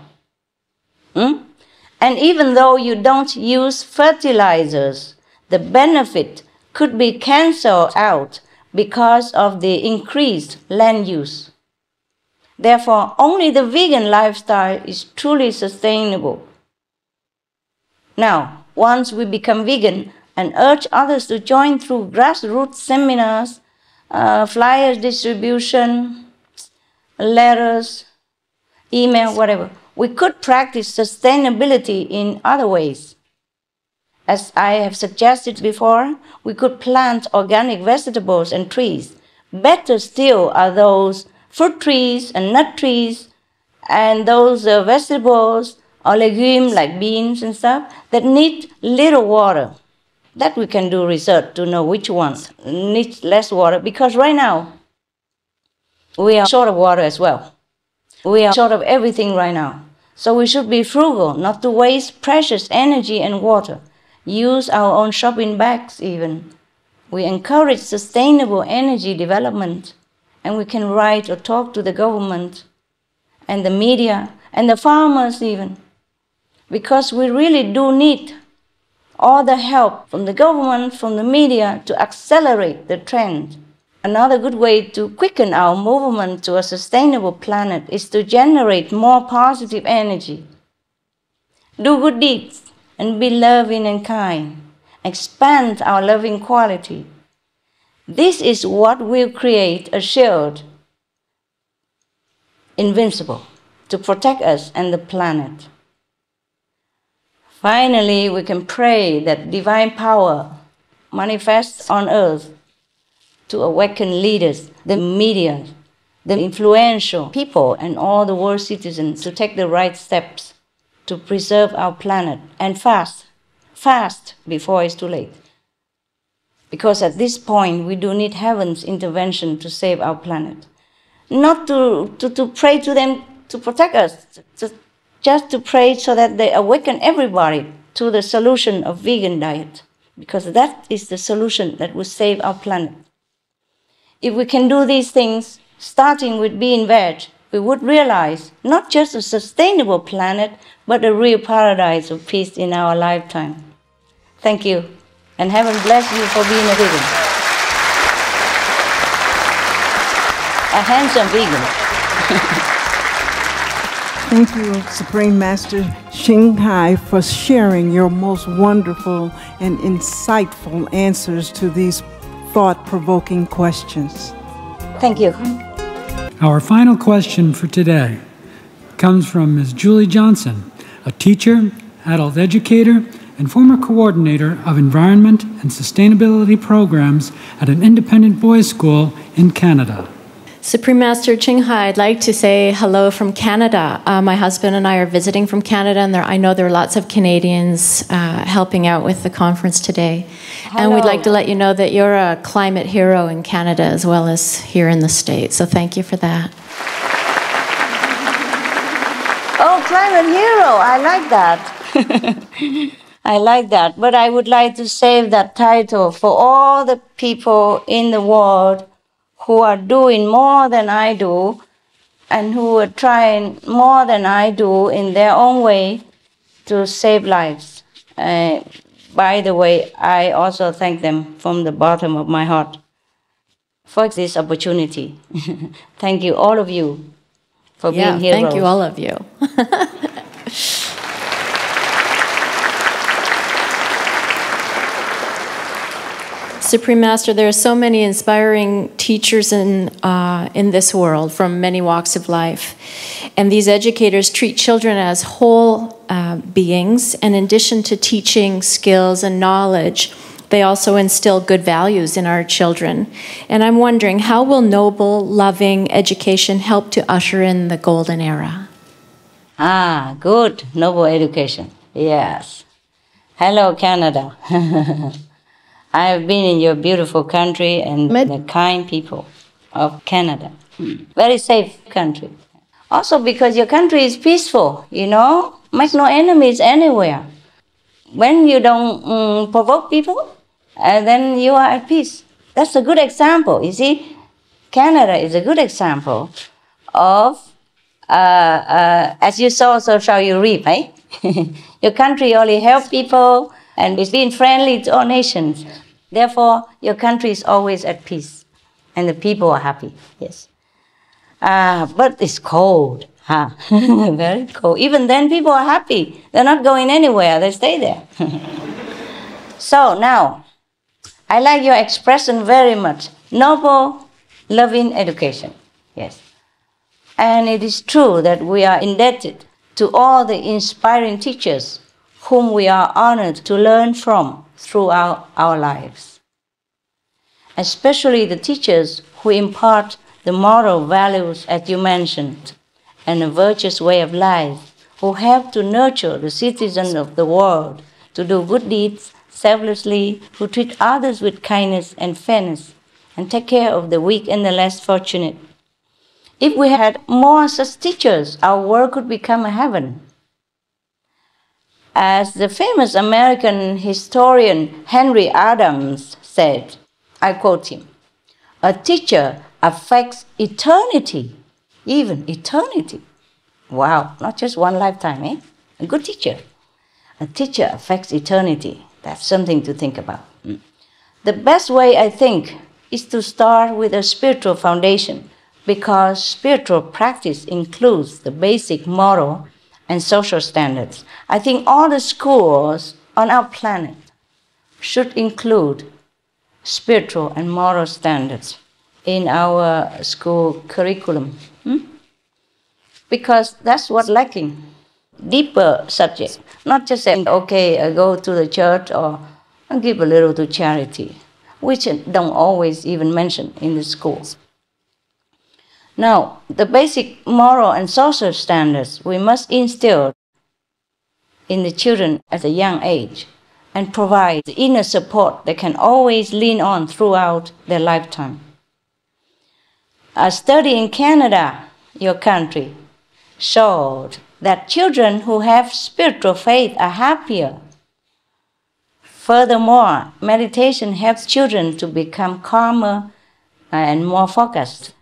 And even though you don't use fertilizers, the benefit could be cancelled out because of the increased land use. Therefore, only the vegan lifestyle is truly sustainable. Now, once we become vegan and urge others to join through grassroots seminars, flyers distribution, letters, email, whatever, we could practice sustainability in other ways. As I have suggested before, we could plant organic vegetables and trees. Better still are those fruit trees and nut trees and those vegetables or legumes like beans and stuff that need little water. That we can do research to know which ones need less water, because right now we are short of water as well. We are short of everything right now. So we should be frugal, not to waste precious energy and water. use our own shopping bags even. We encourage sustainable energy development, and we can write or talk to the government and the media and the farmers even, because we really do need all the help from the government, from the media, to accelerate the trend. Another good way to quicken our movement to a sustainable planet is to generate more positive energy. Do good deeds and be loving and kind. Expand our loving quality. This is what will create a shield, invincible, to protect us and the planet. Finally, we can pray that divine power manifests on earth to awaken leaders, the media, the influential people, and all the world citizens to take the right steps to preserve our planet and fast before it's too late. Because at this point, we do need heaven's intervention to save our planet. Not to pray to them to protect us, just to pray so that they awaken everybody to the solution of vegan diet, because that is the solution that will save our planet. If we can do these things, starting with being veg, we would realize not just a sustainable planet, but a real paradise of peace in our lifetime. Thank you, and heaven bless you for being a vegan. A handsome vegan. Thank you, Supreme Master Ching Hai, for sharing your most wonderful and insightful answers to these thought-provoking questions. Thank you. Our final question for today comes from Ms. Julie Johnson, a teacher, adult educator, and former coordinator of environment and sustainability programs at an independent boys' school in Canada. Supreme Master Ching Hai, I'd like to say hello from Canada. My husband and I are visiting from Canada, and I know there are lots of Canadians helping out with the conference today. Hello. And we'd like to let you know that you're a climate hero in Canada as well as here in the States. So thank you for that. Oh, climate hero, I like that. I like that. But I would like to save that title for all the people in the world who are doing more than I do and who are trying more than I do in their own way to save lives. By the way, I also thank them from the bottom of my heart for this opportunity. Thank you, all of you, for being heroes. Thank you, all of you. Supreme Master, there are so many inspiring teachers in this world from many walks of life. And these educators treat children as whole beings. And in addition to teaching skills and knowledge, they also instill good values in our children. And I'm wondering, how will noble, loving education help to usher in the golden era? Ah, good. Noble education. Yes. Hello, Canada. I have been in your beautiful country and met the kind people of Canada. Very safe country. Also because your country is peaceful, you know, make no enemies anywhere. When you don't provoke people, then you are at peace. That's a good example. You see, Canada is a good example of, as you sow, so shall you reap, right? Your country only helps people and is being friendly to all nations. Therefore, your country is always at peace, and the people are happy, yes. But it's cold, very cold. Even then, people are happy. They're not going anywhere, they stay there. So now, I like your expression very much. Noble, loving education, yes. And it is true that we are indebted to all the inspiring teachers whom we are honored to learn from throughout our lives. Especially the teachers who impart the moral values, as you mentioned, and a virtuous way of life, who help to nurture the citizens of the world to do good deeds selflessly, who treat others with kindness and fairness, and take care of the weak and the less fortunate. If we had more such teachers, our world could become a heaven. As the famous American historian Henry Adams said, I quote him, "A teacher affects eternity, even eternity." Wow, not just one lifetime, eh? A good teacher. A teacher affects eternity. That's something to think about. The best way, I think, is to start with a spiritual foundation, because spiritual practice includes the basic moral and social standards. I think all the schools on our planet should include spiritual and moral standards in our school curriculum. Because that's what's lacking. Deeper subject, not just saying, okay, go to the church or give a little to charity, which don't always even mention in the schools. Now, the basic moral and social standards we must instill in the children at a young age and provide the inner support they can always lean on throughout their lifetime. A study in Canada, your country, showed that children who have spiritual faith are happier. Furthermore, meditation helps children to become calmer and more focused.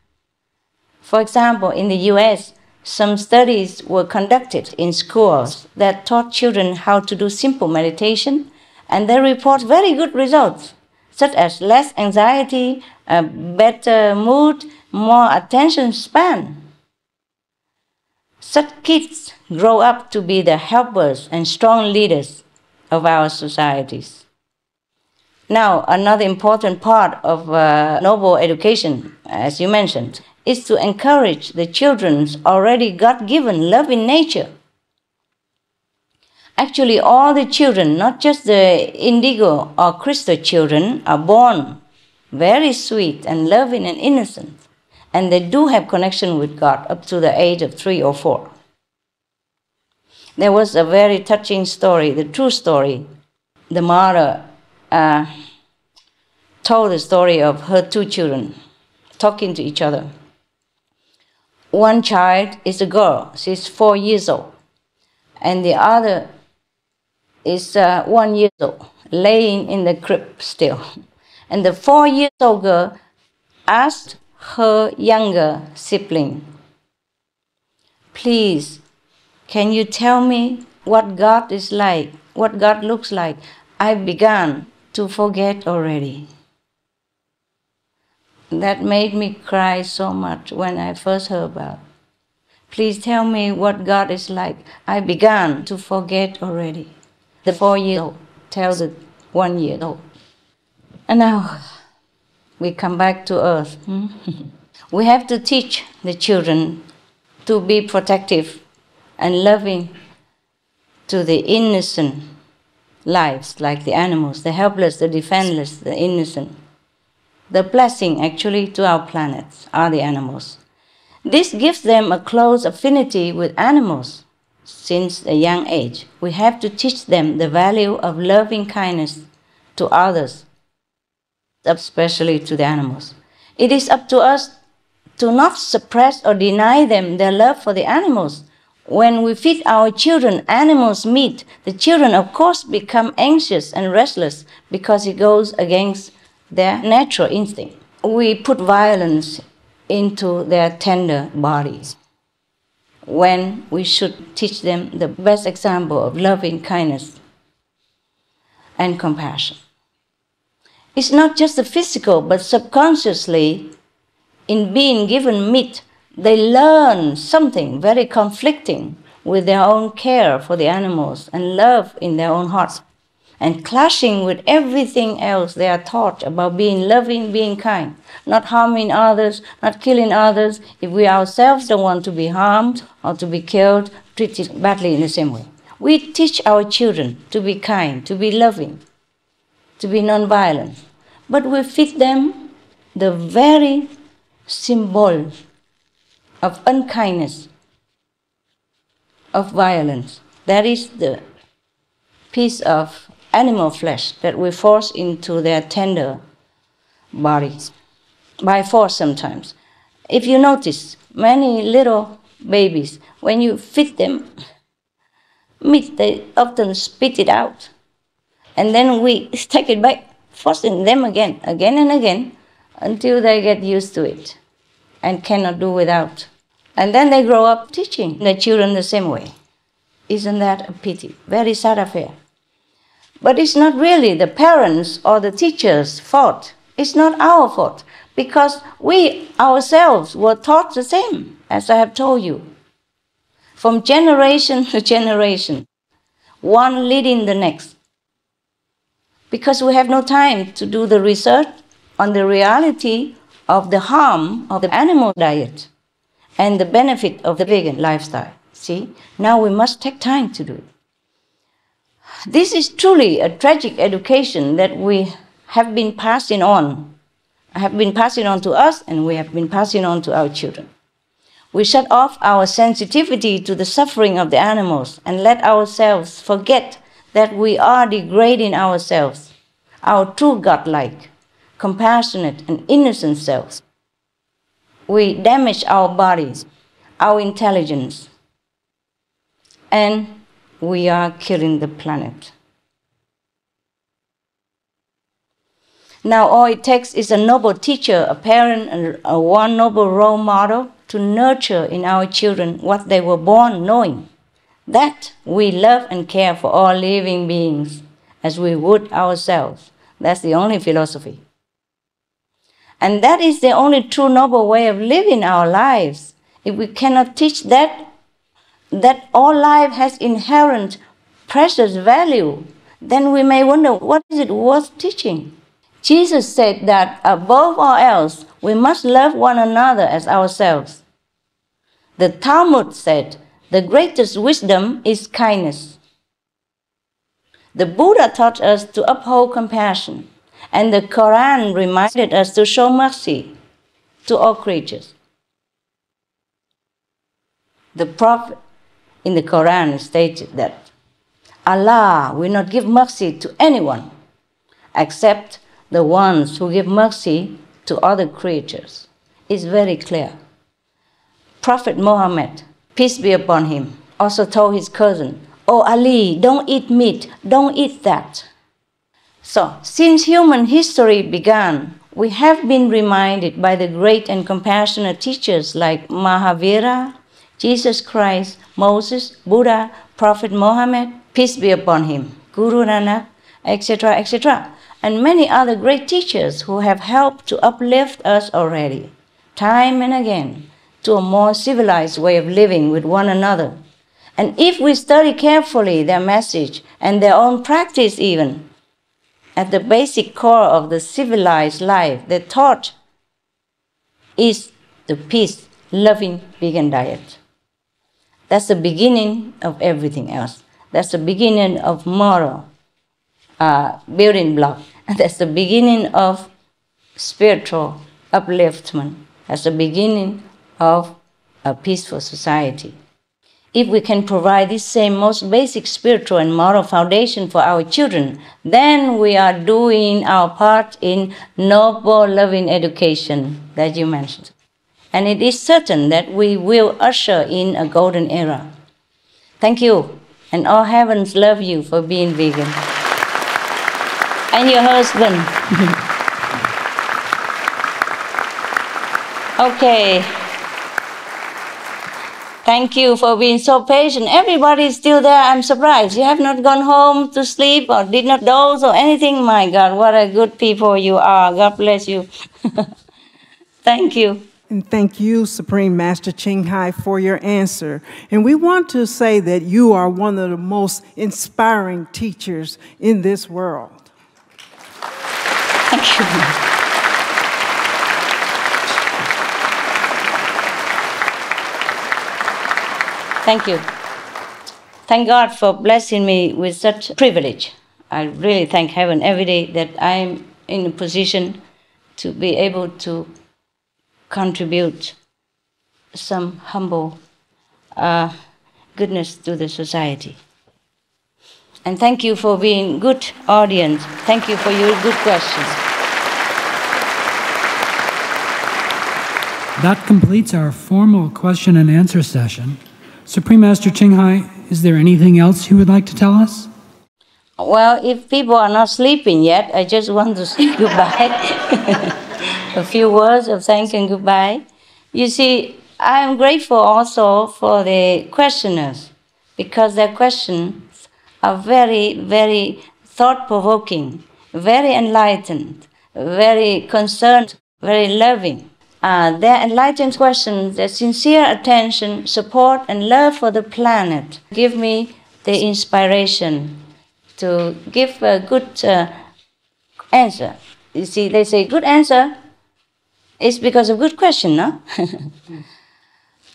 For example, in the US, some studies were conducted in schools that taught children how to do simple meditation, and they report very good results, such as less anxiety, a better mood, more attention span. Such kids grow up to be the helpers and strong leaders of our societies. Now, another important part of noble education, as you mentioned, is to encourage the children's already God-given love in nature. Actually, all the children, not just the indigo or crystal children, are born very sweet and loving and innocent. And they do have connection with God up to the age of 3 or 4. There was a very touching story, the true story. The mother told the story of her 2 children talking to each other. One child is a girl, she's 4 years old. And the other is 1 year old, laying in the crib still. And the 4-year-old girl asked her younger sibling, "Please, can you tell me what God is like, what God looks like? I began to forget already." That made me cry so much when I first heard about it. "Please tell me what God is like. I began to forget already." The 4-year-old tells the 1-year-old. And now we come back to earth. We have to teach the children to be protective and loving to the innocent lives, like the animals, the helpless, the defenseless, the innocent. The blessing, actually, to our planet are the animals. This gives them a close affinity with animals since a young age. We have to teach them the value of loving kindness to others, especially to the animals. It is up to us to not suppress or deny them their love for the animals. When we feed our children animals' meat, the children, of course, become anxious and restless because it goes against their natural instinct. We put violence into their tender bodies when we should teach them the best example of loving kindness and compassion. It's not just the physical, but subconsciously, in being given meat, they learn something very conflicting with their own care for the animals and love in their own hearts, and clashing with everything else they are taught about being loving, being kind, not harming others, not killing others. If we ourselves don't want to be harmed or to be killed, treated badly in the same way. We teach our children to be kind, to be loving, to be non-violent, but we feed them the very symbol of unkindness, of violence. That is the piece of animal flesh that we force into their tender bodies, by force sometimes. If you notice, many little babies, when you feed them meat, they often spit it out. And then we take it back, forcing them again and again, until they get used to it and cannot do without. And then they grow up teaching their children the same way. Isn't that a pity? Very sad affair. But it's not really the parents or the teachers' fault. It's not our fault, because we ourselves were taught the same, as I have told you. From generation to generation, one leading the next. Because we have no time to do the research on the reality of the harm of the animal diet and the benefit of the vegan lifestyle. See, now we must take time to do it. This is truly a tragic education that we have been passing on. Have been passing on to us, and we have been passing on to our children. We shut off our sensitivity to the suffering of the animals and let ourselves forget that we are degrading ourselves, our true godlike, compassionate and innocent selves. We damage our bodies, our intelligence, and we are killing the planet. Now all it takes is a noble teacher, a parent, and one noble role model to nurture in our children what they were born knowing, that we love and care for all living beings as we would ourselves. That's the only philosophy. And that is the only true noble way of living our lives. If we cannot teach that all life has inherent precious value, then we may wonder, what is it worth teaching? Jesus said that above all else, we must love one another as ourselves. The Talmud said, the greatest wisdom is kindness. The Buddha taught us to uphold compassion, and the Quran reminded us to show mercy to all creatures. The Prophet in the Quran stated that Allah will not give mercy to anyone except the ones who give mercy to other creatures. It's very clear. Prophet Muhammad, peace be upon him, also told his cousin, "Oh Ali, don't eat meat, don't eat that." So, since human history began, we have been reminded by the great and compassionate teachers like Mahavira, Jesus Christ, Moses, Buddha, Prophet Muhammad, peace be upon him, Guru Nanak, etc., etc., and many other great teachers who have helped to uplift us already, time and again, to a more civilized way of living with one another. And if we study carefully their message and their own practice even, at the basic core of the civilized life they taught is the peace-loving vegan diet. That's the beginning of everything else. That's the beginning of moral building block. And that's the beginning of spiritual upliftment. That's the beginning of a peaceful society. If we can provide this same most basic spiritual and moral foundation for our children, then we are doing our part in noble, loving education that you mentioned. And it is certain that we will usher in a golden era. Thank you, and all heavens love you for being vegan. And your husband. Okay. Thank you for being so patient. Everybody is still there. I'm surprised. You have not gone home to sleep or did not doze or anything. My God, what a good people you are. God bless you. Thank you. And thank you, Supreme Master Ching Hai, for your answer. And we want to say that you are one of the most inspiring teachers in this world. Thank you. Thank you. Thank God for blessing me with such privilege. I really thank heaven every day that I'm in a position to be able to contribute some humble goodness to the society. And thank you for being good audience. Thank you for your good questions. That completes our formal question and answer session. Supreme Master Ching Hai, is there anything else you would like to tell us? Well, if people are not sleeping yet, I just want to say goodbye. A few words of thanks and goodbye. You see, I am grateful also for the questioners, because their questions are very, very thought-provoking, very enlightened, very concerned, very loving. Their enlightened questions, their sincere attention, support, and love for the planet give me the inspiration to give a good answer. You see, they say good answer is because of good question, no?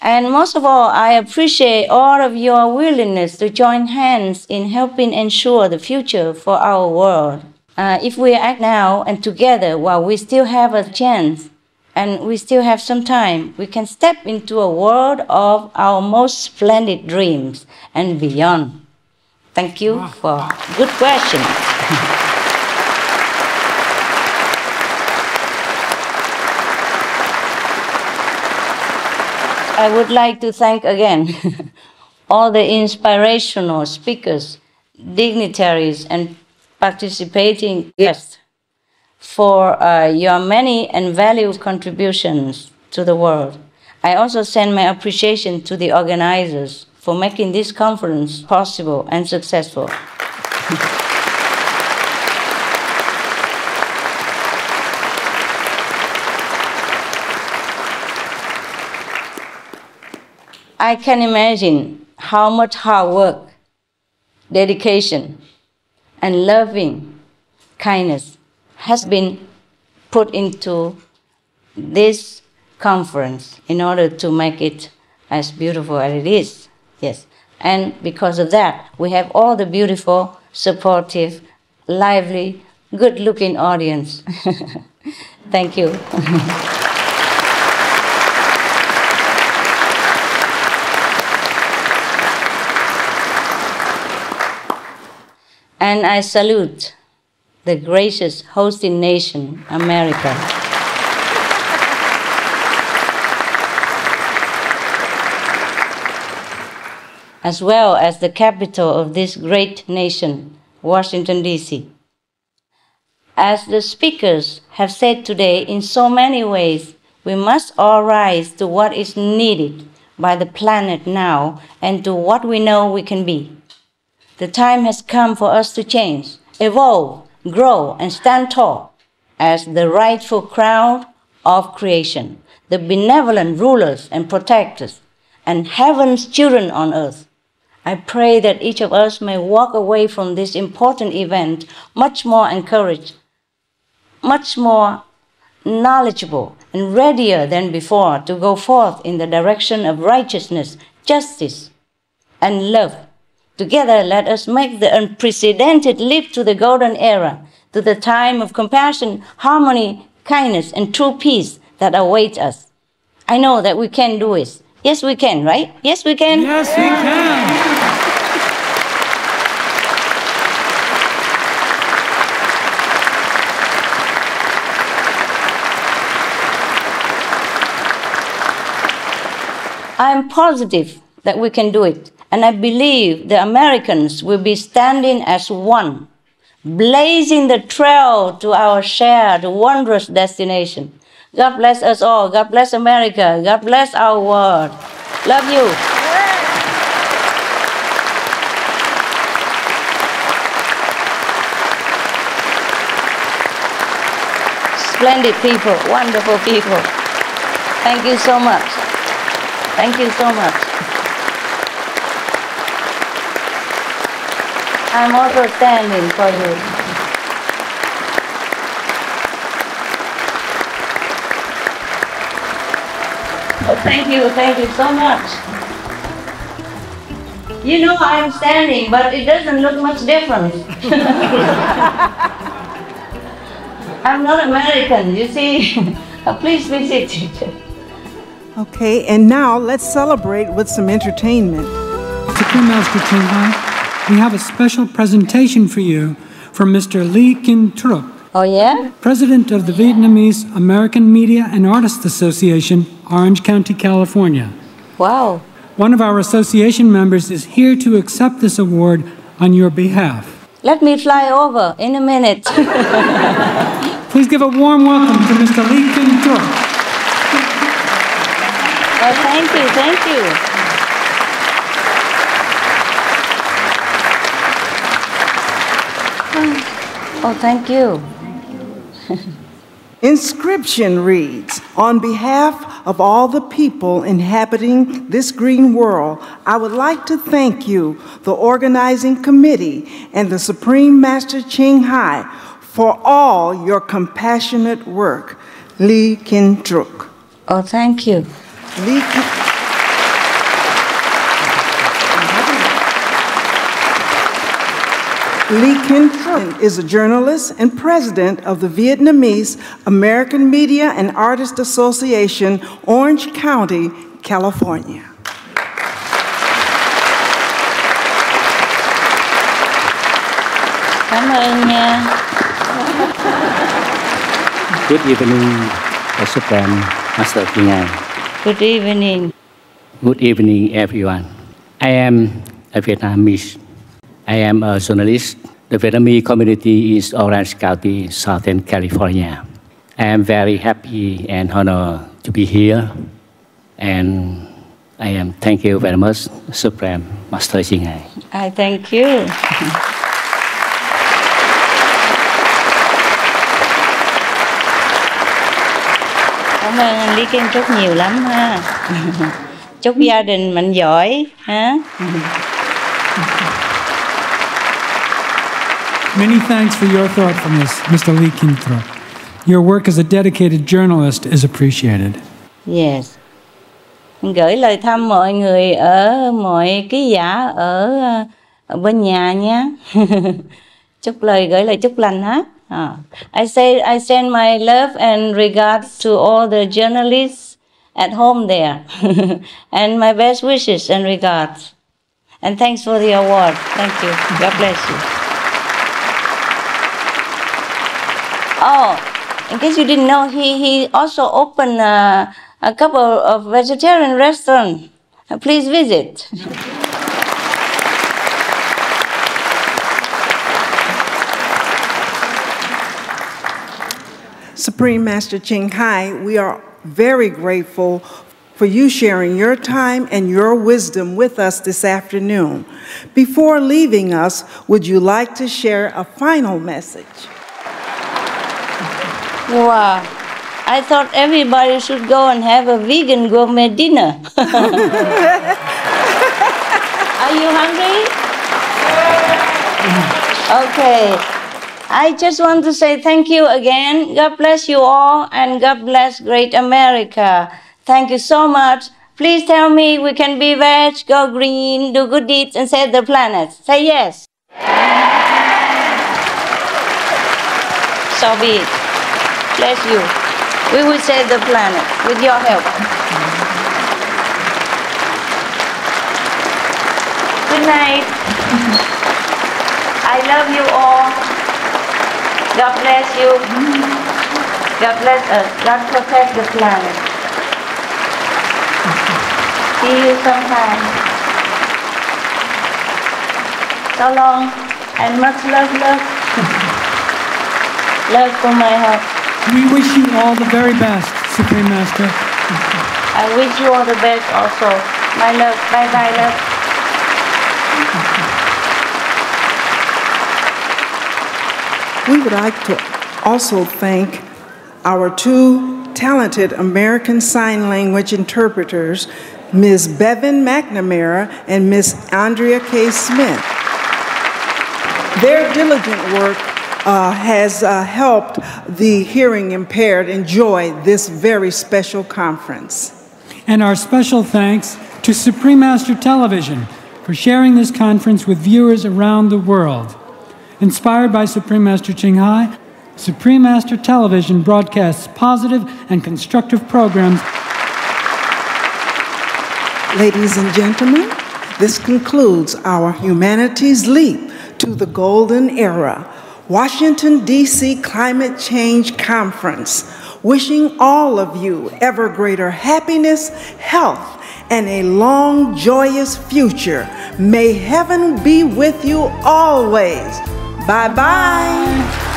And most of all, I appreciate all of your willingness to join hands in helping ensure the future for our world. If we act now and together while we still have a chance and we still have some time, we can step into a world of our most splendid dreams and beyond. Thank you for good questions. I would like to thank again all the inspirational speakers, dignitaries, and participating guests for your many and valuable contributions to the world. I also send my appreciation to the organizers for making this conference possible and successful. I can imagine how much hard work, dedication, and loving kindness has been put into this conference in order to make it as beautiful as it is. Yes. And because of that, we have all the beautiful, supportive, lively, good-looking audience. Thank you. And I salute the gracious hosting nation, America. As well as the capital of this great nation, Washington, D.C. As the speakers have said today, in so many ways, we must all rise to what is needed by the planet now and to what we know we can be. The time has come for us to change, evolve, grow, and stand tall as the rightful crown of creation, the benevolent rulers and protectors, and heaven's children on earth. I pray that each of us may walk away from this important event much more encouraged, much more knowledgeable, and readier than before to go forth in the direction of righteousness, justice, and love. Together, let us make the unprecedented leap to the golden era, to the time of compassion, harmony, kindness, and true peace that awaits us. I know that we can do it. Yes, we can, right? Yes, we can? Yes, we can. I am positive that we can do it. And I believe the Americans will be standing as one, blazing the trail to our shared wondrous destination. God bless us all. God bless America. God bless our world. Love you. Splendid people, wonderful people. Thank you so much. Thank you so much. I'm also standing for you. Oh, thank you so much. You know I'm standing, but it doesn't look much different. I'm not American, you see. Please visit it. Okay, and now let's celebrate with some entertainment. Supreme Master Ching Hai, we have a special presentation for you from Mr. Lee Kin Truc. Oh, yeah? President of the Vietnamese American Media and Artists Association, Orange County, California. Wow. One of our association members is here to accept this award on your behalf. Let me fly over in a minute. Please give a warm welcome to Mr. Lee Thuở. Oh, thank you, thank you. Oh, thank you. Inscription reads, on behalf of all the people inhabiting this green world, I would like to thank you, the organizing committee, and the Supreme Master Ching Hai for all your compassionate work. Lee Kin Truk. Oh, thank you. Lee Kin Truk is a journalist and president of the Vietnamese American Media and Artists Association, Orange County, California. Cảm ơn nha. Good evening, Supreme Master Ngài. Good evening. Good evening, everyone. I am a Vietnamese. I am a journalist. The Vietnamese community is Orange County, Southern California. I am very happy and honored to be here. And I am thank you very much, Supreme Master Ngài. I thank you. Cảm ơn anh Lý Kiên rất nhiều lắm ha. Chúc gia đình mạnh giỏi ha. Many thanks for your thoughtfulness, Mr. Lee Kin Thuở. Your work as a dedicated journalist is appreciated. Yes. Gửi lời thăm mọi người ở mọi ký giả ở bên nhà nhé. Gửi lời chúc lành ha. I send my love and regards to all the journalists at home there. And my best wishes and regards. And thanks for the award. Thank you. God bless you. Oh, in case you didn't know, he also opened a couple of vegetarian restaurants. Please visit. Supreme Master Ching Hai, we are very grateful for you sharing your time and your wisdom with us this afternoon. Before leaving us, would you like to share a final message? Wow, I thought everybody should go and have a vegan gourmet dinner. Are you hungry? Okay. I just want to say thank you again. God bless you all, and God bless great America. Thank you so much. Please tell me we can be veg, go green, do good deeds, and save the planet. Say yes. So be it. Bless you. We will save the planet with your help. Good night. I love you all. God bless you. God bless us. God protect the planet. See you sometime. So long and much love. Love from my heart. We wish you all the very best, Supreme Master. I wish you all the best also. My love. Bye-bye, love. We would like to also thank our two talented American Sign Language interpreters, Ms. Bevan McNamara and Ms. Andrea K. Smith. Their diligent work has helped the hearing impaired enjoy this very special conference. And our special thanks to Supreme Master Television for sharing this conference with viewers around the world. Inspired by Supreme Master Ching Hai, Supreme Master Television broadcasts positive and constructive programs. Ladies and gentlemen, this concludes our Humanities Leap to the Golden Era, Washington, D.C. Climate Change Conference, wishing all of you ever greater happiness, health, and a long, joyous future. May heaven be with you always. Bye-bye.